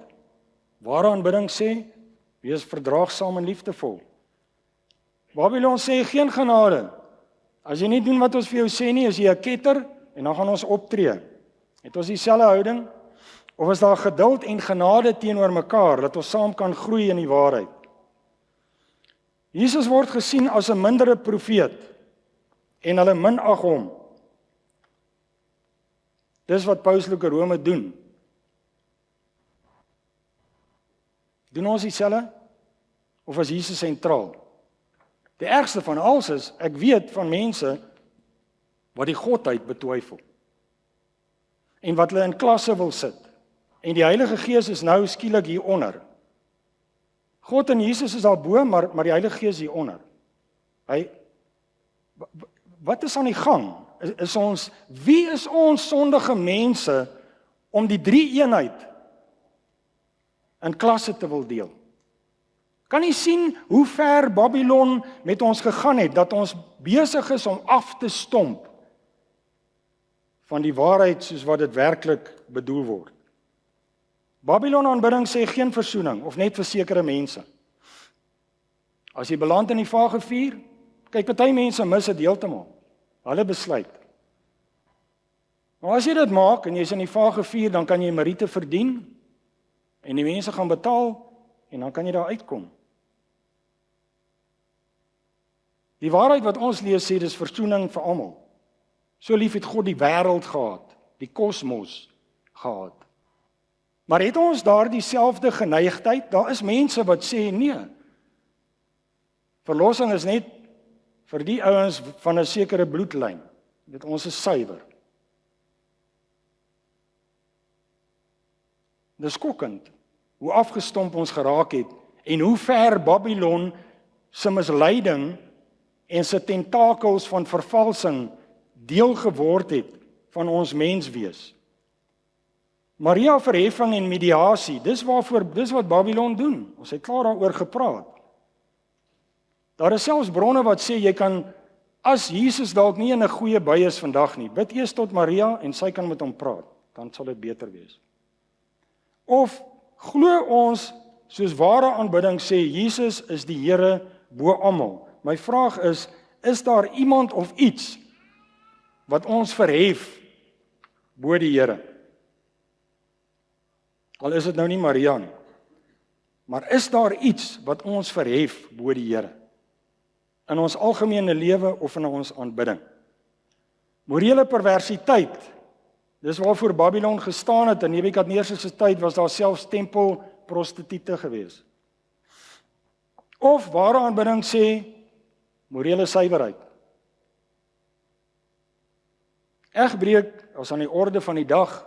Ware aanbidding sê, wees verdraagsaam en liefdevol. Babylon sê, geen genade. As jy nie doen wat ons vir jou sê nie, is jy 'n ketter, en dan gaan ons optree. Het ons dieselfde houding? Of is daar geduld en genade teenoor mekaar, dat ons saam kan groei in die waarheid? Jesus word gesien as 'n mindere profeet, en hulle minag hom. Dis wat pauslike Rome doen. Doen ons dieselfde? Of is Jesus sentraal? Die ergste van alles is, ek weet van mense wat die godheid betwyfel. En wat hulle in klasse wil sit. En die Heilige Gees is nou skielik hieronder. God en Jesus is daarbo, maar die Heilige Gees hieronder. Wat is aan die gang? Wie is ons sondige mense om die drie eenheid in klasse te wil deel? Kan jy sien hoe ver Babylon met ons gegaan het, dat ons besig is om af te stomp van die waarheid soos wat dit werklik bedoel word? Babylon aanbidding sê geen versoening, of net vir sekere mense. As jy beland in die vage vuur, kyk, party mense mis dit heeltemal. Hulle besluit. Maar as jy dit maak en jy's in die vage vuur, dan kan jy meriete verdien en die mense gaan betaal en dan kan jy daar uitkom. Die waarheid wat ons lees sê dis versoening vir almal. So lief het God die wêreld gehad, die kosmos gehad. Maar het ons daar dieselfde geneigtheid? Daar is mense wat sê nee. Verlossing is net vir die ouens van 'n sekere bloedlyn. Dit ons is suiwer. Dis skokkend hoe afgestomp ons geraak het en hoe ver Babylon se misleiding en sy tentakels van vervalsing deel geword het van ons menswees. Maria verheffing en mediasie, dis wat Babylon doen. Ons het klaar daaroor gepraat. Daar is selfs bronne wat sê jy kan, as Jesus dalk nie in 'n goeie bui is vandag nie, bid eers tot Maria en sy kan met hom praat, dan sal dit beter wees. Of glo ons, soos ware aanbidding sê, Jesus is die Here bo almal. My vraag is daar iemand of iets wat ons verhef bo die Here? Al is dit nou nie Maria nie. Maar is daar iets wat ons verhef bo die Here? In ons algemene lewe of in ons aanbidding? Morele perversiteit, dis waarvoor Babylon gestaan het. In Nebukadneser se tyd was daar selfs tempelprostituie gewees. Of ware aanbidding sê morele suiwerheid. Egbreek is aan die orde van die dag.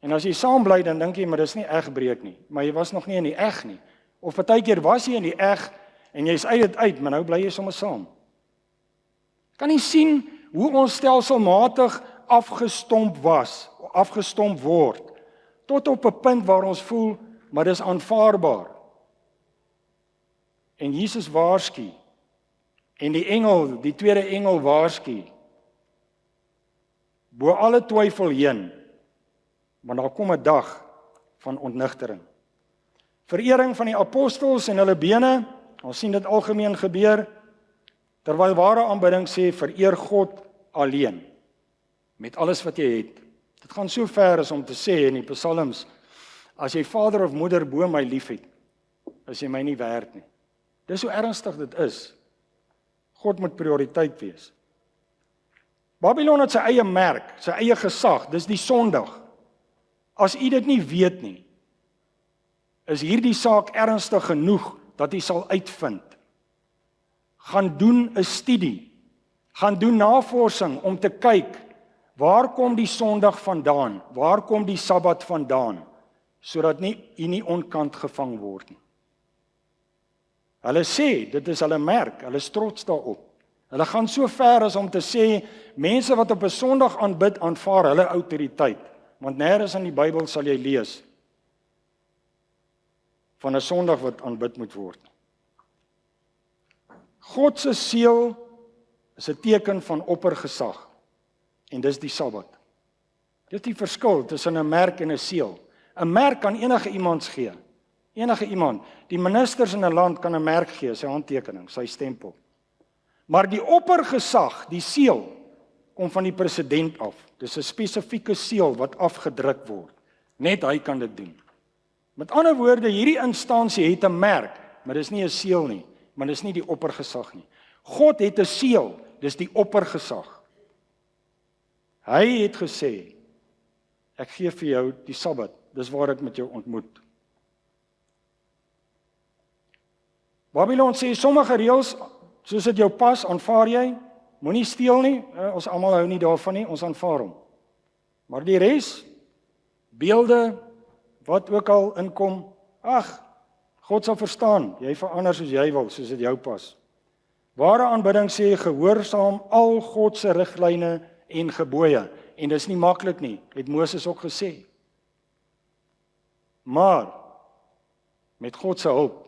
En as jy saam bly, dan dink jy, maar dis nie egbreek nie. Maar jy was nog nie in die eg nie. Of partykeer was jy in die eg en jy's uit dit uit, maar nou bly jy sommer saam. Kan jy sien hoe ons stelselmatig afgestomp word, tot op 'n punt waar ons voel, maar dis aanvaarbaar. En Jesus waarsku, en die tweede engel waarsku, bo alle twyfel heen, want daar kom 'n dag van ontnigtering. Verering van die apostels en hulle bene, ons sien dit algemeen gebeur, terwyl ware aanbidding sê, vereer God alleen, met alles wat jy het. Dit gaan so ver as om te sê in die psalms, as jy vader of moeder bo my lief het, is jy my nie werd nie. Dis hoe ernstig dit is. God moet prioriteit wees. Babylon het sy eie merk, sy eie gesag, dis die Sondag. As u dit nie weet nie, is hierdie saak ernstig genoeg dat u sal uitvind. Gaan doen 'n studie, gaan doen navorsing om te kyk, waar kom die Sondag vandaan, waar kom die Sabbat vandaan, sodat u nie onkant gevang word nie. Hulle sê, dit is hulle merk, hulle is trots daarop. Hulle gaan so ver as om te sê, mense wat op 'n Sondag aanbid, aanvaar hulle autoriteit. Want nêrens in die Bybel sal jy lees van 'n Sondag wat aanbid moet word. God se seël is 'n teken van oppergesag. En dis die Sabbat. Dit is die verskil tussen 'n merk en 'n seël. 'n Merk kan enige iemand gee. Enige iemand. Die ministers in 'n land kan 'n merk gee, sy handtekening, sy stempel. Maar die oppergesag, die seël, kom van die president af. Dis 'n spesifieke seël wat afgedruk word. Net hy kan dit doen. Met ander woorde, hierdie instansie het 'n merk, maar dis nie 'n seël nie, maar dis nie die oppergesag nie. God het 'n seël, dis die oppergesag. Hy het gesê, ek gee vir jou die Sabbat, dis waar ek met jou ontmoet. Babylon sê sommige reëls, soos dit jou pas, aanvaar jy. Moenie steel nie, ons almal hou nie daarvan nie, ons aanvaar hom. Maar die res, beelde, wat ook al inkom, ag, God sal verstaan, jy verander soos jy wil, soos dit jou pas. Ware aanbidding sê gehoorsaam al God se riglyne en gebooie, en dis nie maklik nie, het Moses ook gesê. Maar met God se hulp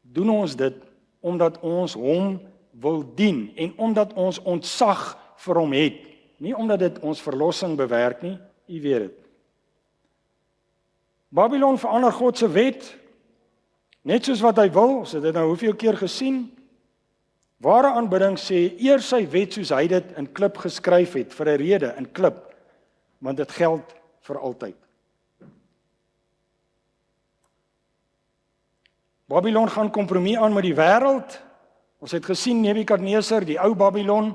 doen ons dit omdat ons hom wil dien en omdat ons ontzag vir hom het, nie omdat dit ons verlossing bewerk nie, u weet dit. Babylon verander God se wet net soos wat hy wil, ons het dit nou hoeveel keer gesien. Ware aanbidding sê eers sy wet soos hy dit in klip geskryf het vir 'n rede in klip, want dit geld vir altyd. Babylon gaan kompromie aan met die wêreld. Ons het gesien Nebukadneser, die ou Babylon,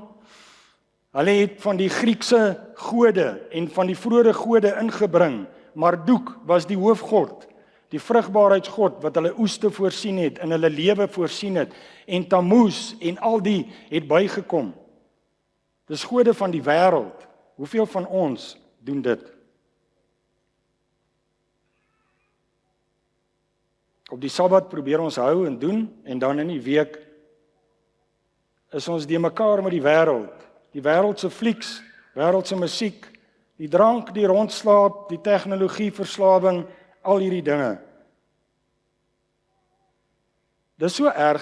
hulle het van die Griekse gode en van die vroeëre gode ingebring. Marduk was die hoofgod, die vrugbaarheidsgod wat hulle oeste voorsien het en hulle lewe voorsien het, en Tammuz en al die het bygekom. Dis gode van die wêreld. Hoeveel van ons doen dit? Op die Sabbat probeer ons hou en doen, en dan in die week is ons de mekaar met die wêreld se flieks, wêreld se musiek, die drank, die rondslaap, die tegnologie verslawing, al hierdie dinge. Dis so erg,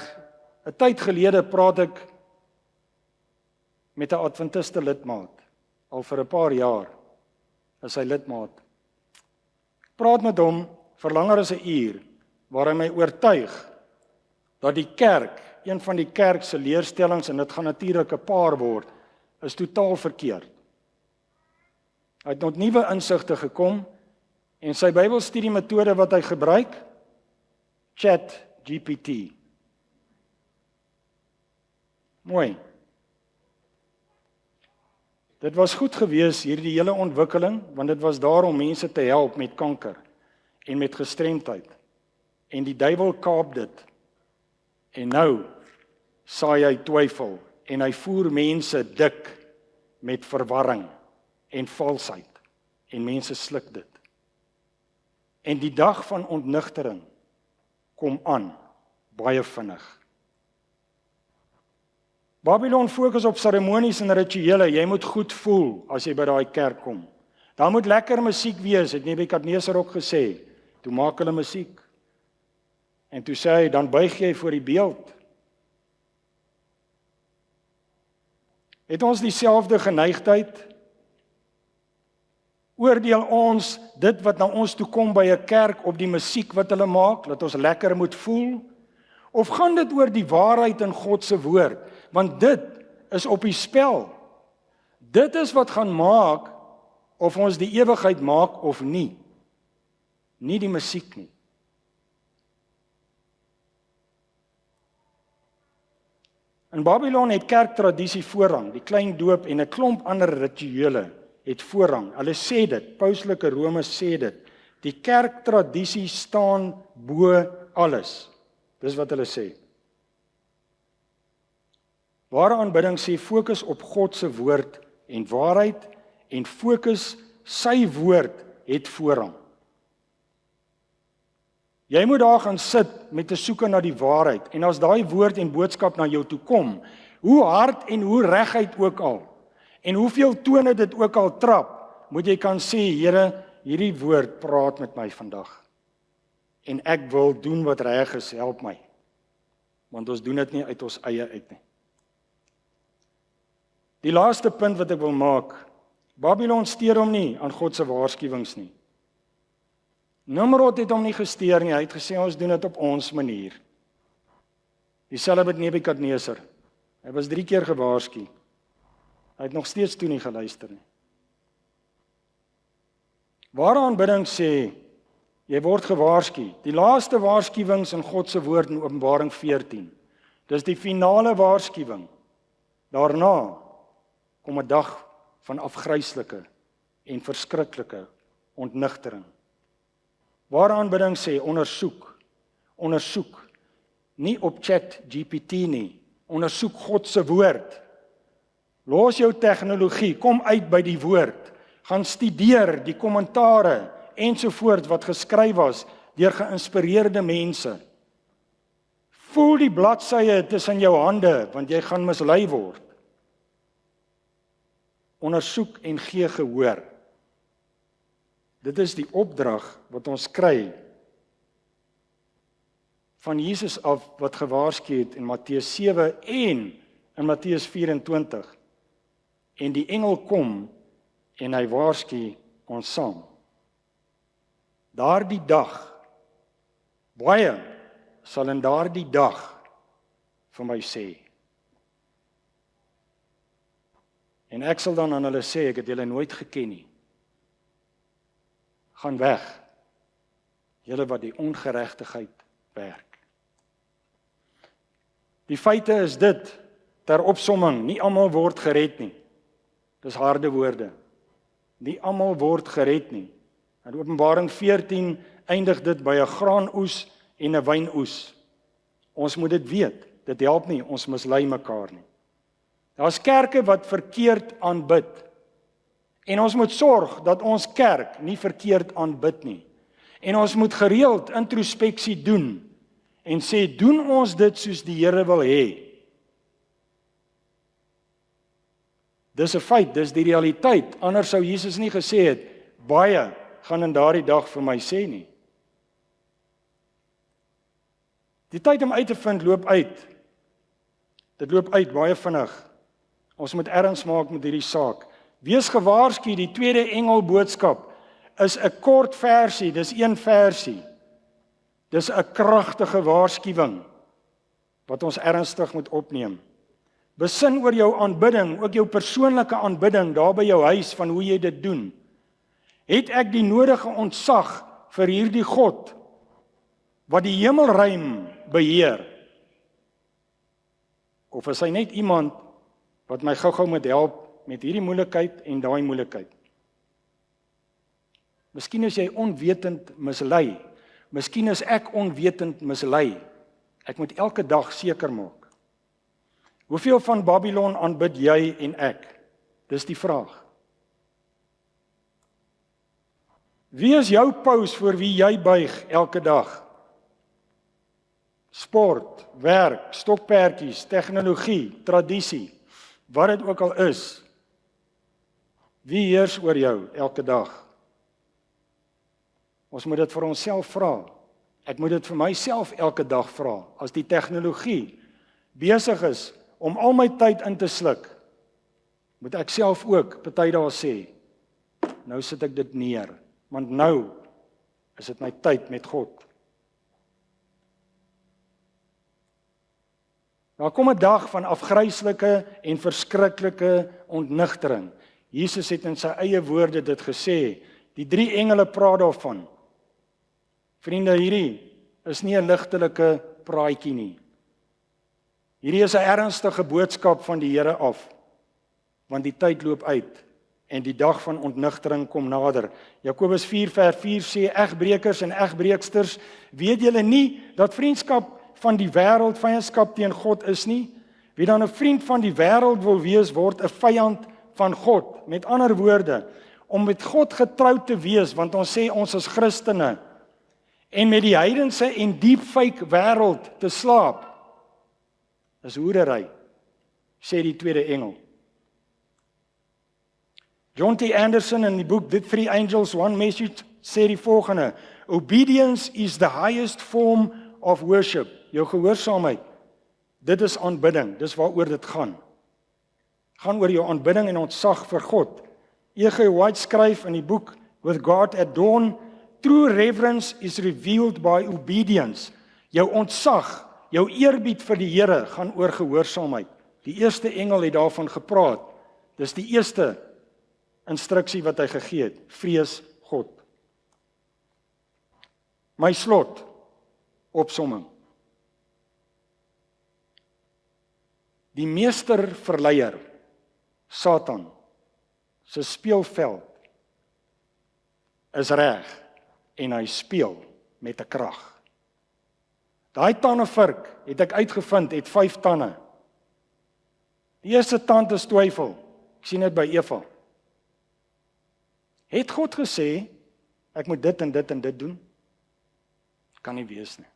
'n tyd gelede praat ek met 'n Adventiste lidmaat, al vir 'n paar jaar is hy lidmaat. Praat met hom vir langer as 'n uur, waar hy my oortuig dat die kerk, een van die kerk se leerstellings, en dit gaan natuurlik 'n paar word, is totaal verkeerd. Hy het tot nuwe insigte gekom, en sy Bybelstudiemetode wat hy gebruik, ChatGPT. Mooi. Dit was goed gewees, hierdie hele ontwikkeling, want dit was daar om mense te help met kanker en met gestremdheid. En die duiwel kaap dit. En nou saai hy twyfel en hy voer mense dik met verwarring en valsheid. En mense sluk dit. En die dag van ontnigtering kom aan, baie vinnig. Babylon fokus op seremonies en rituele. Jy moet goed voel as jy by daai kerk kom. Daar moet lekker musiek wees, het Nebukadneser ook gesê. Toe maak hulle musiek. En toe sê hy, dan buig jy voor die beeld. Het ons dieselfde geneigtheid? Oordeel ons dit wat na ons toe kom by 'n kerk op die musiek wat hulle maak, dat ons lekker moet voel? Of gaan dit oor die waarheid in God se woord? Want dit is op die spel. Dit is wat gaan maak of ons die ewigheid maak of nie. Nie die musiek nie. In Babylon het kerktradisie voorrang, die klein doop en 'n klomp ander rituele het voorrang. Hulle sê dit, Pauslike Rome sê dit. Die kerktradisie staan bo alles. Dis wat hulle sê. Ware aanbidding sê fokus op God se woord en waarheid en fokus sy woord het voorrang. Jy moet daar gaan sit met 'n soeke na die waarheid en as daai woord en boodskap na jou toe kom, hoe hard en hoe reguit ook al en hoeveel tone dit ook al trap, moet jy kan sê, Here, hierdie woord praat met my vandag. En ek wil doen wat reg is, help my. Want ons doen dit nie uit ons eie uit nie. Die laaste punt wat ek wil maak, Babylon steur hom nie aan God se waarskuwings nie. Nimrod het hom nie gesteer nie, hy het gesê ons doen dit op ons manier. Dieselfde met Nebukadneser. Hy was 3 keer gewaarsku. Hy het nog steeds toe nie geluister nie. Ware aanbidding sê, jy word gewaarsku. Die laaste waarskuwings in God se woord in Openbaring 14. Dis die finale waarskuwing. Daarna kom 'n dag van afgryslike en verskriklike ontnigtering. Ware aanbidding sê ondersoek nie op ChatGPT nie. Ondersoek God se woord. Los jou tegnologie, kom uit by die woord. Gaan studeer die kommentare ensovoorts wat geskryf was deur geïnspireerde mense. Voel die bladsye tussen jou hande, want jy gaan mislei word. Ondersoek en gee gehoor. Dit is die opdrag wat ons kry van Jesus af wat gewaarsku het in Matteus 7 en in Matteus 24. En die engel kom en hy waarsku ons saam. Daardie dag, baie sal in daardie dag vir my sê. En ek sal dan aan hulle sê, ek het julle nooit geken nie. Gaan weg, julle wat die ongeregtigheid werk. Die feite is dit, ter opsomming, nie almal word gered nie. Dis harde woorde. Nie almal word gered nie. In Openbaring 14 eindig dit by 'n graanoes en 'n wynoes. Ons moet dit weet, dit help nie, ons mislei mekaar nie. Daar's kerke wat verkeerd aanbid. En ons moet sorg dat ons kerk nie verkeerd aanbid nie. En ons moet gereeld introspeksie doen en sê, doen ons dit soos die Here wil hê? Dis 'n feit, dis die realiteit. Anders sou Jesus nie gesê het, baie gaan in daardie dag vir my sê nie. Die tyd om uit te vind loop uit. Dit loop uit baie vinnig. Ons moet erns maak met hierdie saak. Wees gewaarsku, die tweede engel boodskap is 'n kort versie, dis een versie. Dis 'n kragtige waarskuwing wat ons ernstig moet opneem. Besin oor jou aanbidding, ook jou persoonlike aanbidding daar by jou huis van hoe jy dit doen. Het ek die nodige ontzag vir hierdie God wat die hemelruim beheer? Of is hy net iemand wat my gou-gou moet help met hierdie moeilikheid en daai moeilikheid? Miskien is jy onwetend mislei. Miskien is ek onwetend mislei. Ek moet elke dag seker maak. Hoeveel van Babylon aanbid jy en ek? Dis die vraag. Wie is jou paus voor wie jy buig elke dag? Sport, werk, stokperdjies, tegnologie, tradisie, wat dit ook al is. Wie heers oor jou elke dag? Ons moet dit vir onsself vra. Ek moet dit vir myself elke dag vra. As die tegnologie besig is om al my tyd in te sluk, moet ek self ook party dae sê, nou sit ek dit neer, want nou is dit my tyd met God. Daar kom 'n dag van afgryslike en verskriklike ontnigtering. Jesus het in sy eie woorde dit gesê, die 3 engele praat daarvan. Vriende, hierdie is nie 'n ligtelike praatjie nie. Hierdie is 'n ernstige boodskap van die Here af, want die tyd loop uit en die dag van ontnigtering kom nader. Jakobus 4:4 sê, egbrekers en egbreeksters, weet julle nie dat vriendskap van die wêreld vyandskap teen God is nie? Wie dan 'n vriend van die wêreld wil wees, word 'n vyand van God. Met ander woorde, om met God getrou te wees, want ons sê ons is Christene, en met die heidense en deepfake wêreld te slaap, is hoerery, sê die tweede engel. John T. Anderson in die boek The Three Angels, One Message sê die volgende, obedience is the highest form of worship. Jou gehoorsaamheid, dit is aanbidding, dis waaroor dit gaan. Gaan oor jou aanbidding en ontzag vir God. E.G. White skryf in die boek With God at Dawn, true reverence is revealed by obedience. Jou ontzag, jou eerbied vir die Here gaan oor gehoorsaamheid. Die eerste engel het daarvan gepraat. Dis die eerste instruksie wat hy gegee het. Vrees God. My slot, opsomming. Die meesterverleier, Satan, se speelveld is reg en hy speel met 'n krag. Daai tandevurk het ek uitgevind, het 5 tande. Die eerste tand is twyfel. Ek sien dit by Eva. Het God gesê, ek moet dit en dit en dit doen? Kan nie wees nie.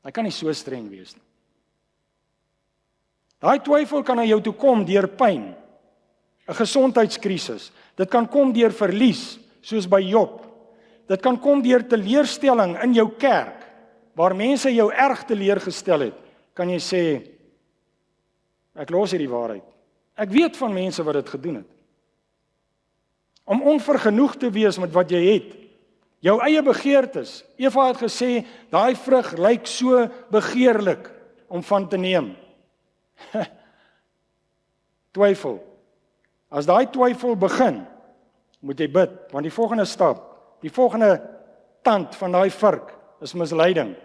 Hy kan nie so streng wees nie. Daai twyfel kan na jou toe kom deur pyn, 'n gesondheidskrisis. Dit kan kom deur verlies, soos by Job. Dit kan kom deur teleurstelling in jou kerk, waar mense jou erg teleurgestel het. Kan jy sê, ek los hierdie waarheid. Ek weet van mense wat dit gedoen het. Om onvergenoeg te wees met wat jy het, jou eie begeertes. Eva het gesê, daai vrug lyk so begeerlik om van te neem. Twyfel. As daai twyfel begin, moet jy bid, want die volgende stap, die volgende tand van daai vurk is misleiding.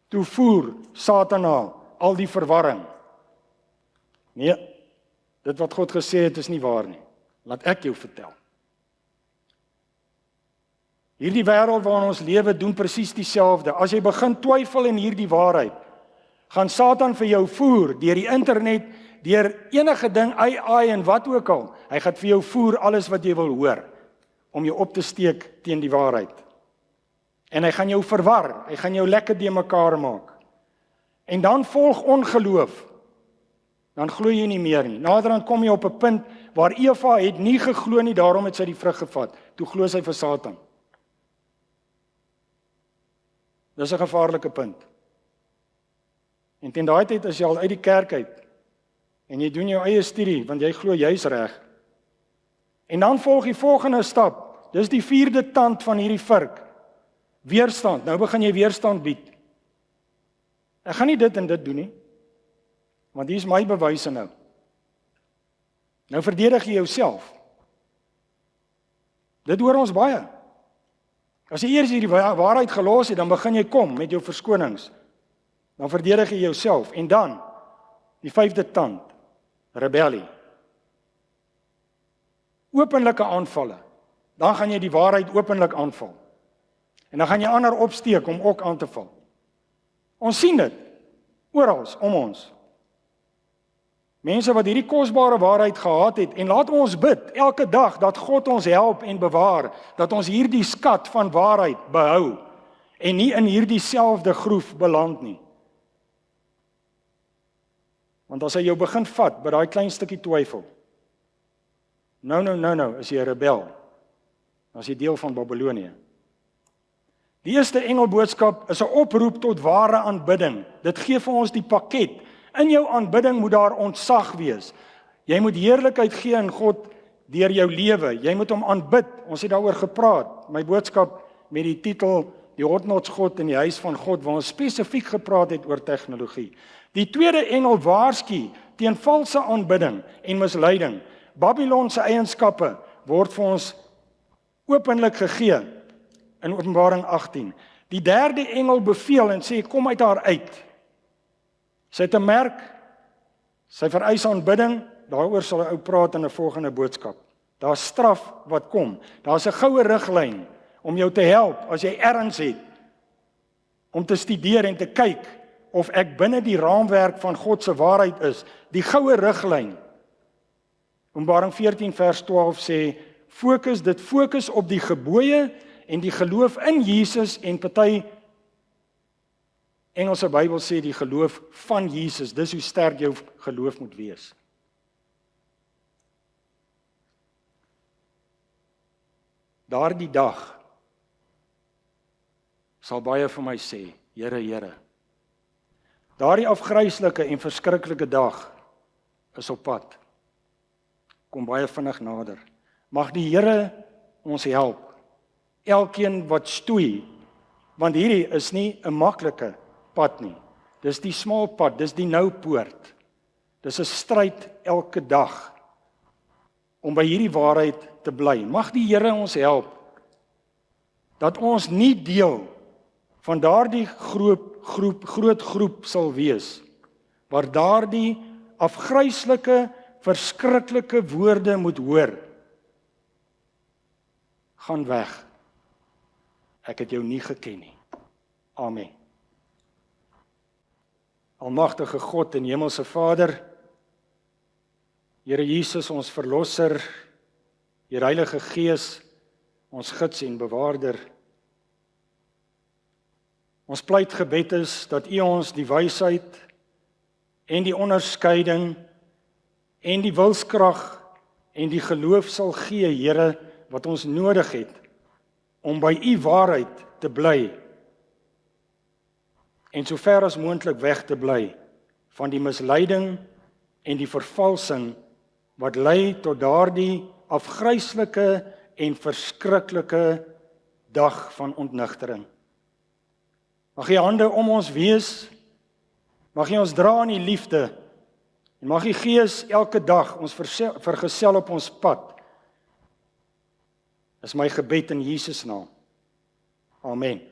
Toe voer Satan al die verwarring. Nee, dit wat God gesê het is nie waar nie. Laat ek jou vertel. Hierdie wêreld waarin ons lewe doen presies dieselfde. As jy begin twyfel in hierdie waarheid, gaan Satan vir jou voer deur die internet, deur enige ding, AI en wat ook al. Hy gaan vir jou voer alles wat jy wil hoor, om jou op te steek teen die waarheid. En hy gaan jou verwar, hy gaan jou lekker de mekaar maak. En dan volg ongeloof. Dan glo jy nie meer nie. Naderhand kom jy op 'n punt waar Eva het nie geglo nie, daarom het sy die vrug gevat. Toe glo sy vir Satan. Dis 'n gevaarlike punt. En teen daai tyd is jy al uit die kerk uit. En jy doen jou eie studie, want jy glo jy's reg. En dan volg die volgende stap. Dis die 4de tand van hierdie vurk. Weerstand. Nou begin jy weerstand bied. Ek gaan nie dit en dit doen nie. Want hier is my bewyse nou. Nou verdedig jy jouself. Dit hoor ons baie. As jy eers hierdie waarheid gelos het, dan begin jy kom met jou verskonings. Dan verdedig jy jouself. En dan, die 5de tand, rebellie. Openlike aanvalle. Dan gaan jy die waarheid openlik aanval. En dan gaan jy ander opsteek om ook aan te val. Ons sien dit, oral om ons. Mense wat hierdie kosbare waarheid gehad het, en laat ons bid elke dag dat God ons help en bewaar, dat ons hierdie skat van waarheid behou, en nie in hierdie selfde groef beland nie. Want as hy jou begin vat, by daai klein stukkie twyfel, nou, is jy 'n rebel, as jy deel van Babylonië. Die eerste engelboodskap is 'n oproep tot ware aanbidding. Dit gee vir ons die pakket. In jou aanbidding moet daar ontzag wees. Jy moet heerlikheid gee aan God deur jou lewe. Jy moet hom aanbid. Ons het daaroor gepraat. My boodskap met die titel Die Hotnotsgod in die huis van God, waar ons spesifiek gepraat het oor tegnologie. Die tweede engel waarsku teen valse aanbidding en misleiding. Babylon se eienskappe word vir ons openlik gegee in Openbaring 18. Die derde engel beveel en sê, kom uit haar uit. Sy het 'n merk, sy vereis aanbidding, daaroor sal hy praat in 'n volgende boodskap. Daar's straf wat kom. Daar's 'n goue riglyn om jou te help as jy erns het om te studeer en te kyk of ek binne die raamwerk van God se waarheid is. Die goue riglyn. Openbaring 14 vers 12 sê, fokus op die gebooie en die geloof in Jesus, en party Engelse Bybel sê die geloof van Jesus. Dis hoe sterk jou geloof moet wees. Daardie dag sal baie vir my sê, Here, Here. Daardie afgryslike en verskriklike dag is op pad. Kom baie vinnig nader. Mag die Here ons help. Elkeen wat stoei, want hierdie is nie 'n maklike pad nie. Dis die smal pad, dis die nou poort. Dis 'n stryd elke dag om by hierdie waarheid te bly. Mag die Here ons help dat ons nie deel van daardie groot groep sal wees waar daardie afgryslike, verskriklike woorde moet hoor. Gaan weg. Ek het jou nie geken nie. Amen. Almagtige God en Hemelse Vader, Here Jesus, ons Verlosser, Here Heilige Gees, ons gids en bewaarder. Ons pleitgebed is dat U ons die wysheid en die onderskeiding en die wilskrag en die geloof sal gee, Here, wat ons nodig het om by U waarheid te bly en so ver as moontlik weg te bly van die misleiding en die vervalsing wat lei tot daardie afgryslike en verskriklike dag van ontnigtering. Mag U hande om ons wees, mag U ons dra in die liefde, en mag U Gees elke dag ons vergesel op ons pad. Dis my gebed in Jesus naam. Amen.